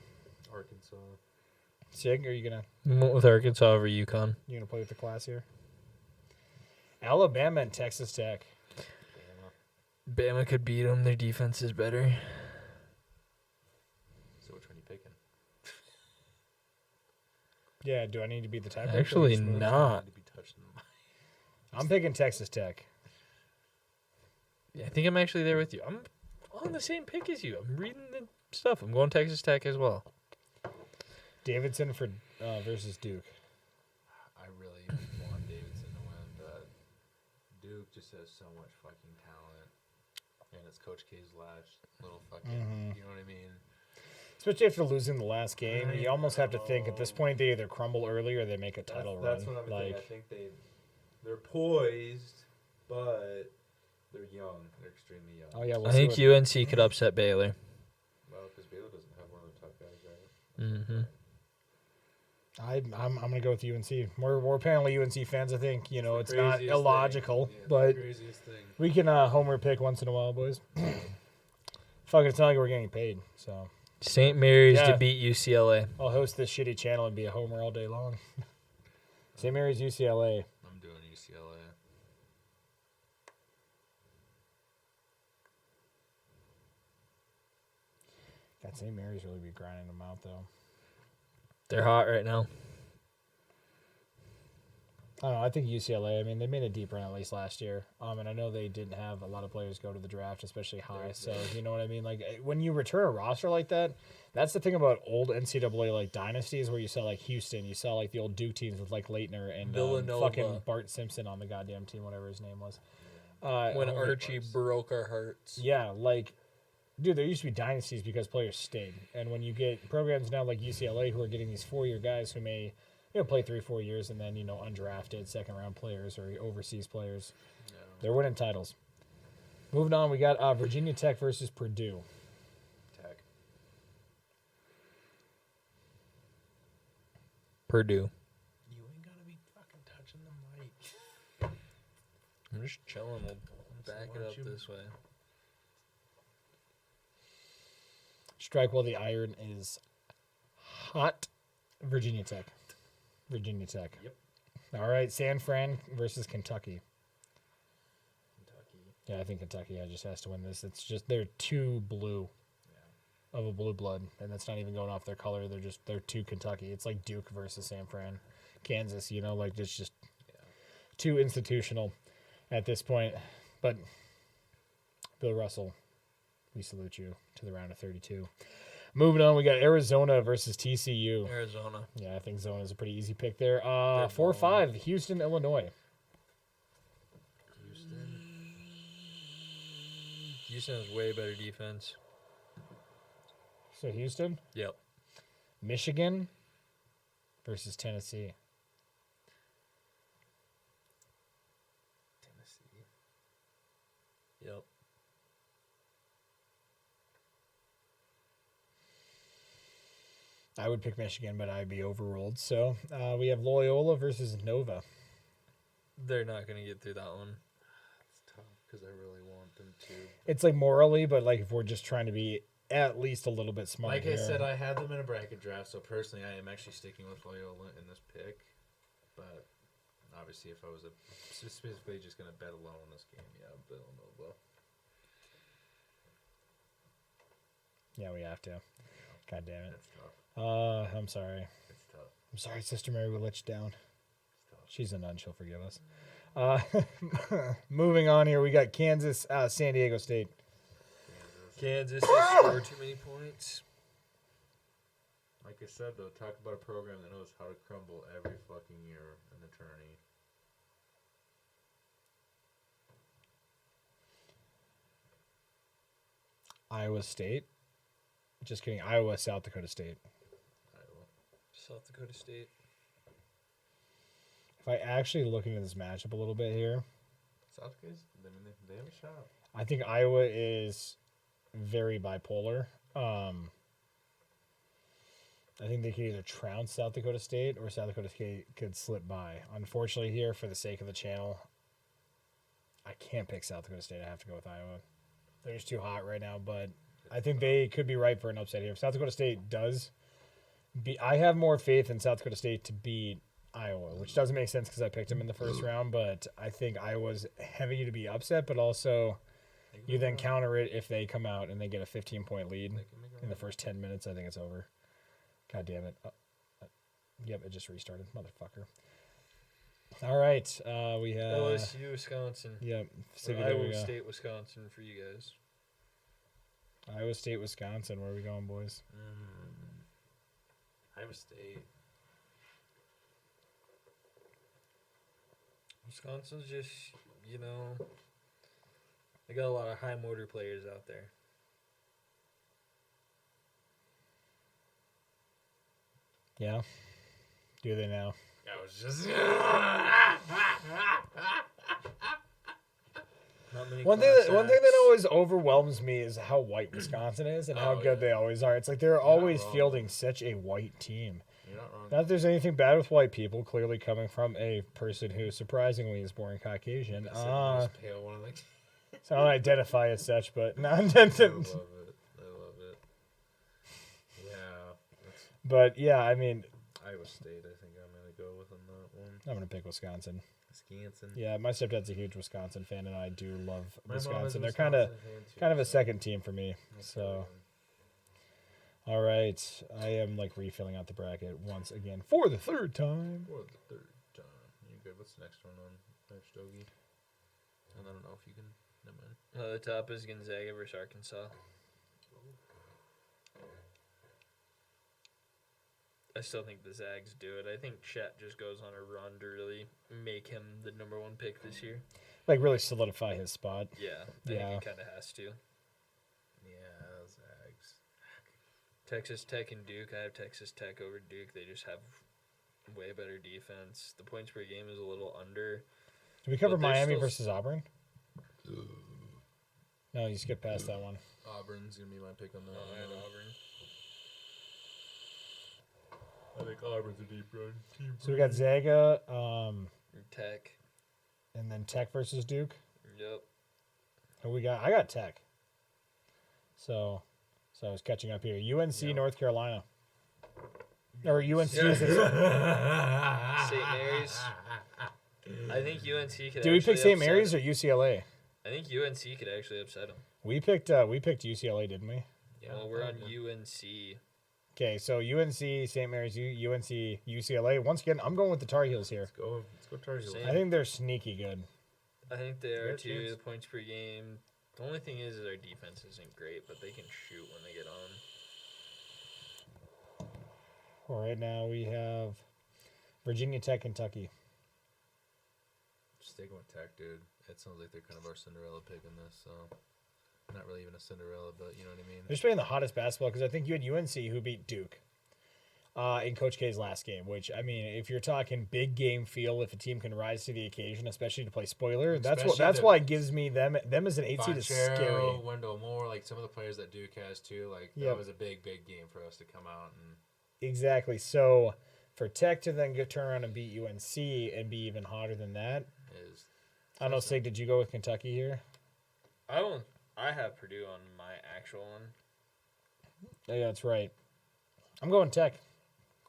Arkansas. Sig, are you gonna Went with Arkansas over UConn. play with the class here? Alabama and Texas Tech. Bama could beat them. Their defense is better. So which one you picking? Yeah, do I need to be the tiebreaker? Actually, Just move? not. To be touching them. I'm picking Texas Tech. Yeah, I think I'm actually there with you. I'm on the same pick as you. I'm reading the stuff. I'm going Texas Tech as well. Davidson for versus Duke. I really want Davidson to win, but Duke just has so much fucking talent, and it's Coach K's last little fucking. You know what I mean? Especially after losing the last game, you almost have to think at this point they either crumble early or they make a title That's run. what I'm thinking. I think they're poised, but they're young. They're extremely young. Oh yeah, we'll I see think what- UNC could upset Baylor. Well, because Baylor doesn't have one of the top guys, right? Mm-hmm. I'm gonna go with UNC. We're apparently UNC fans. I think it's not Craziest illogical, thing. Yeah, but the craziest thing. we can homer pick once in a while, boys. Fuck it, it's not like we're getting paid, so St. Mary's Yeah. to beat UCLA. I'll host this shitty channel and be a homer all day long. St. Mary's, UCLA. I'm doing UCLA. God, St. Mary's really be grinding them out though. They're hot right now. I don't know. I think UCLA. I mean, they made a deep run at least last year. And I know they didn't have a lot of players go to the draft, especially high. So you know what I mean. Like when you return a roster like that, that's the thing about old NCAA like dynasties where you saw like Houston, you saw like the old Duke teams with like Leitner and Villanova. fucking Bart Simpson on the goddamn team, whatever his name was. When oh, Archie broke our hearts. Yeah, like, dude, there used to be dynasties because players stayed. And when you get programs now like UCLA who are getting these 4-year guys who may, play 3-4 years and then, undrafted second-round players or overseas players, they're winning titles. Moving on, we got Virginia Tech versus Purdue. Tech. Purdue. You ain't gotta be fucking touching the mic. I'm just chilling. We'll back it up this way. Strike while the iron is hot. Virginia Tech. Virginia Tech. Yep. All right, San Fran versus Kentucky. Kentucky. Yeah, I think Kentucky just has to win this. It's just they're too blue of a blue blood, and that's not even going off their color. They're too Kentucky. It's like Duke versus San Fran, Kansas. Like it's just too institutional at this point. But Bill Russell, we salute you to the round of 32. Moving on, we got Arizona versus TCU. Arizona. Yeah, I think Zona's a pretty easy pick there. 4-5, Houston, Illinois. Houston has way better defense. So Houston, Yep. Michigan versus Tennessee. Tennessee. Yep. I would pick Michigan, but I'd be overruled. So we have Loyola versus Nova. They're not gonna get through that one. It's tough because I really want them to. It's like morally, but like if we're just trying to be at least a little bit smart. Like here. I said, I had them in a bracket draft, so personally, I am actually sticking with Loyola in this pick. But obviously, if I was specifically just going to bet alone on this game, yeah, Villanova. Yeah, we have to. God damn it. That's tough. I'm sorry. It's tough. I'm sorry, Sister Mary. We let you down. It's tough. She's a nun. She'll forgive us. Moving on here, we got Kansas, San Diego State. Kansas has scored too many points. Like I said, though, talk about a program that knows how to crumble every fucking year an attorney. Iowa State. Just kidding. Iowa, South Dakota State. Iowa. South Dakota State. If I actually look into this matchup a little bit here, South Dakota's, I mean, they have a shot. I think Iowa is very bipolar. I think they could either trounce South Dakota State or South Dakota State could slip by. Unfortunately, here, for the sake of the channel, I can't pick South Dakota State. I have to go with Iowa. They're just too hot right now, but I think they could be ripe for an upset here. If South Dakota State does I have more faith in South Dakota State to beat Iowa, which doesn't make sense because I picked them in the first round, but I think Iowa's heavy to be upset, but also you then counter it if they come out and they get a 15-point lead in the first 10 minutes. I think it's over. God damn it. Yep, it just restarted. Motherfucker. All right. We have LSU, Wisconsin. Yep. Iowa State, Wisconsin for you guys. Iowa State, Wisconsin. Where are we going, boys? Iowa State. Wisconsin's just, they got a lot of high motor players out there. Yeah. Do they now? I was just. One thing that always overwhelms me is how white Wisconsin is and how good they always are. It's like they're always fielding such a white team. You're not wrong. Not that there's anything bad with white people, clearly coming from a person who surprisingly is born Caucasian. Pale one of the. So I don't identify as such, but not. I love it. I love it. Yeah. But yeah, I mean, Iowa State, I think I'm going to go with on that one. I'm going to pick Wisconsin. Wisconsin. Yeah, my stepdad's a huge Wisconsin fan, and I do love My mom is a Wisconsin. They're Wisconsin fan too, kind of a so second team for me. that's So, really all right, I am like refilling out the bracket once again for the third time. good. For the third time. You good? What's the next one on next Stogie? And I don't know if you can. Never mind. The top is Gonzaga versus Arkansas. I still think the Zags do it. I think Chet just goes on a run to really make him the number one pick this year. Like really solidify his spot. Yeah, I think he kind of has to. Yeah, Zags. Texas Tech and Duke. I have Texas Tech over Duke. They just have way better defense. The points per game is a little under. Did we cover But they're Miami still versus Auburn? No, you skipped past that one. Auburn's going to be my pick on that. I had Auburn. I think Auburn's a deep run team. So we got Zaga, Tech. and then Tech versus Duke. Yep. Who we got? I got Tech. So I was catching up here. UNC, North Carolina. Or UNC. St. Mary's. I think UNC could. Did we pick St. upset Mary's him. or UCLA? I think UNC could actually upset them. We picked UCLA, didn't we? Yeah, Well, we're on probably. UNC. Okay, so UNC, St. Mary's, UNC, UCLA. Once again, I'm going with the Tar Heels here. Let's go Tar Heels. Same. I think they're sneaky good. I think they are Good too. chance. The points per game. The only thing is our defense isn't great, but they can shoot when they get on. Right now we have Virginia Tech, Kentucky. Sticking with Tech, dude. It sounds like they're kind of our Cinderella pick in this, so not really even a Cinderella, but you know what I mean. They're just playing the hottest basketball because I think you had UNC who beat Duke in Coach K's last game, which, I mean, if you're talking big game feel, if a team can rise to the occasion, especially to play spoiler, that's why it gives me them as an 8 seed is scary. Wendell Moore, like some of the players that Duke has too, like Yep. that was a big game for us to come out and Exactly. So for Tech to then turn around and beat UNC and be even hotter than that, Is I don't know. Sig, did you go with Kentucky here? I have Purdue on my actual one. Oh, yeah, that's right. I'm going Tech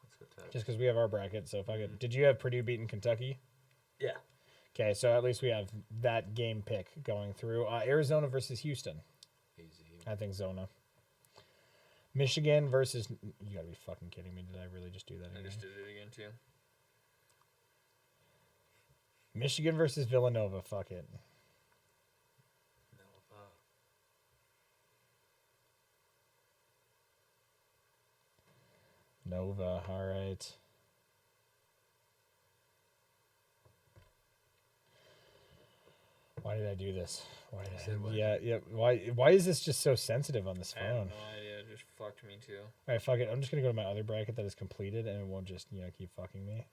Let's go Tech. just because we have our bracket. So if I could, did you have Purdue beating Kentucky? Yeah. Okay, so at least we have that game pick going through. Arizona versus Houston. Easy. I think Zona. Michigan versus. You gotta be fucking kidding me! Did I really just do that I again? just did it again too. Michigan versus Villanova. Fuck it. Nova. All right. Why did I do this? Why did said what? Yeah. Why is this just so sensitive on this I have phone? no idea. It just fucked me too. All right, fuck it. I'm just gonna go to my other bracket that is completed, and it won't just keep fucking me.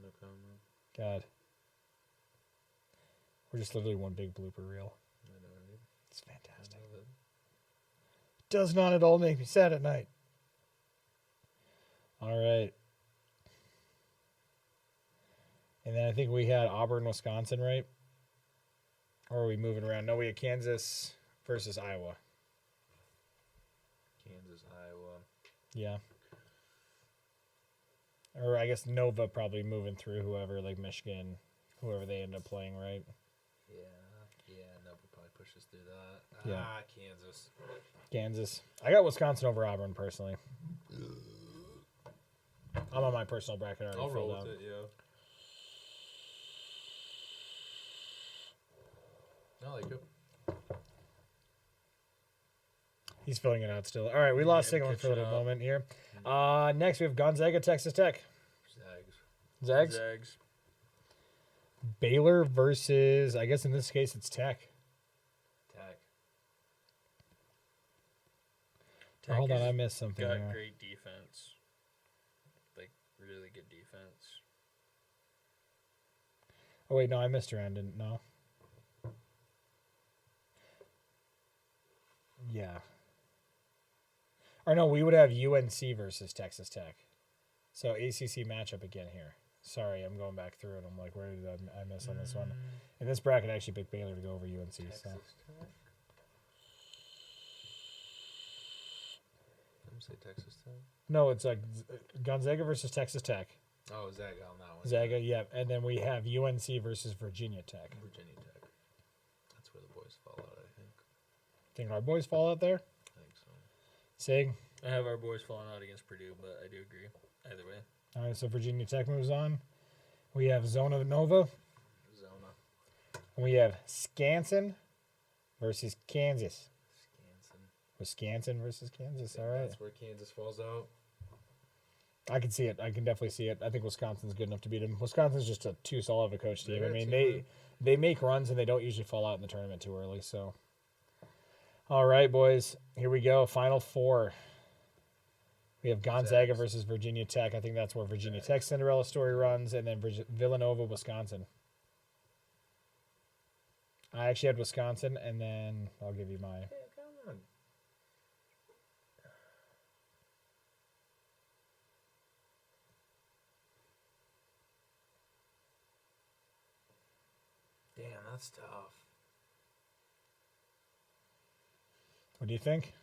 No comment. God, we're just literally one big blooper reel. I know, right? It's I fantastic. know that. Does not at all make me sad at night. All right. And then I think we had Auburn, Wisconsin, right? Or are we moving around? No, we had Kansas versus Iowa. Kansas, Iowa. Yeah. Or I guess Nova probably moving through whoever, like Michigan, whoever they end up playing, right? Yeah, no, we probably push us through that. Yeah. Kansas. Kansas. I got Wisconsin over Auburn personally. I'm on my personal bracket already. I'll roll filled out. with it, yeah. I like it. He's filling it out still. All right, we lost Yeah, Sigmund for a catching little up. moment here. Next we have Gonzaga, Texas Tech. Zags. Zags. Baylor versus, I guess in this case it's Tech. Tech. Oh, hold on, has I missed something got here. great defense. Like, really good defense. Oh wait, no, I missed her. I didn't know. Yeah. Or no, we would have UNC versus Texas Tech. So ACC matchup again here. Sorry, I'm going back through it. I'm like, where did I miss on this one? In this bracket, I actually picked Baylor to go over UNC. Texas So Tech. I'm say Texas Tech. no, it's like Gonzaga versus Texas Tech. Oh, Zaga on that one. Zaga, yeah, and then we have UNC versus Virginia Tech. Virginia Tech. That's where the boys fall out, I think. Think our boys fall out there? I think so. Sig. I have our boys falling out against Purdue, but I do agree. Either way. All right, so Virginia Tech moves on. We have Zona Nova. Zona. And we have Wisconsin versus Kansas. Wisconsin. Wisconsin versus Kansas. Think All right. That's where Kansas falls out. I can see it. I can definitely see it. I think Wisconsin's good enough to beat them. Wisconsin's just too solid of a coach team. They're I mean, too they make runs and they don't usually fall out in the tournament too early. So, all right, boys, here we go. Final four. We have Gonzaga Zags. versus Virginia Tech. I think that's where Virginia Tech's Cinderella story runs, and then Villanova, Wisconsin. I actually had Wisconsin, and then I'll give you my. Yeah, come on. Damn, that's tough. What do you think?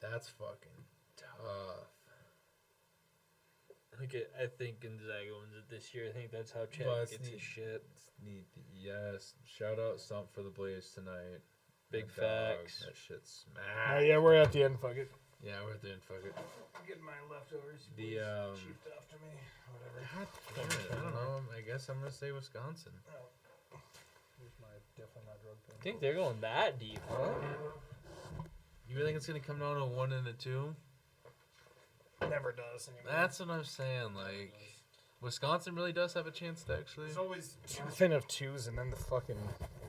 That's fucking tough. I think Gonzaga wins it this year. I think that's how Chad But it's gets his neat. shit. It's neat. Yes. Shout out Stump for the Blaze tonight. Big My dog, facts. That shit Oh, smacked. yeah, we're at the end. Fuck it. Yeah, we're at the end. Fuck it. I'm getting my leftovers. The, Chiefed after me. Whatever. God damn it. I don't know. I guess I'm gonna say Wisconsin. Here's my definitely not drug pen. I think they're going that deep, huh? You think it's gonna come down to a 1 and a 2? Never does anymore. That's what I'm saying. Like, Wisconsin really does have a chance to actually. There's always too thin of twos, and then the fucking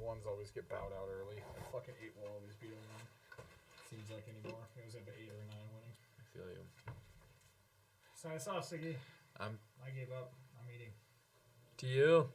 ones always get bowed out early. The fucking 8 will always beat them. Seems like anymore. It was at the 8 or 9 winning. I feel you. So I saw Siggy. I'm I gave up. I'm eating. To you.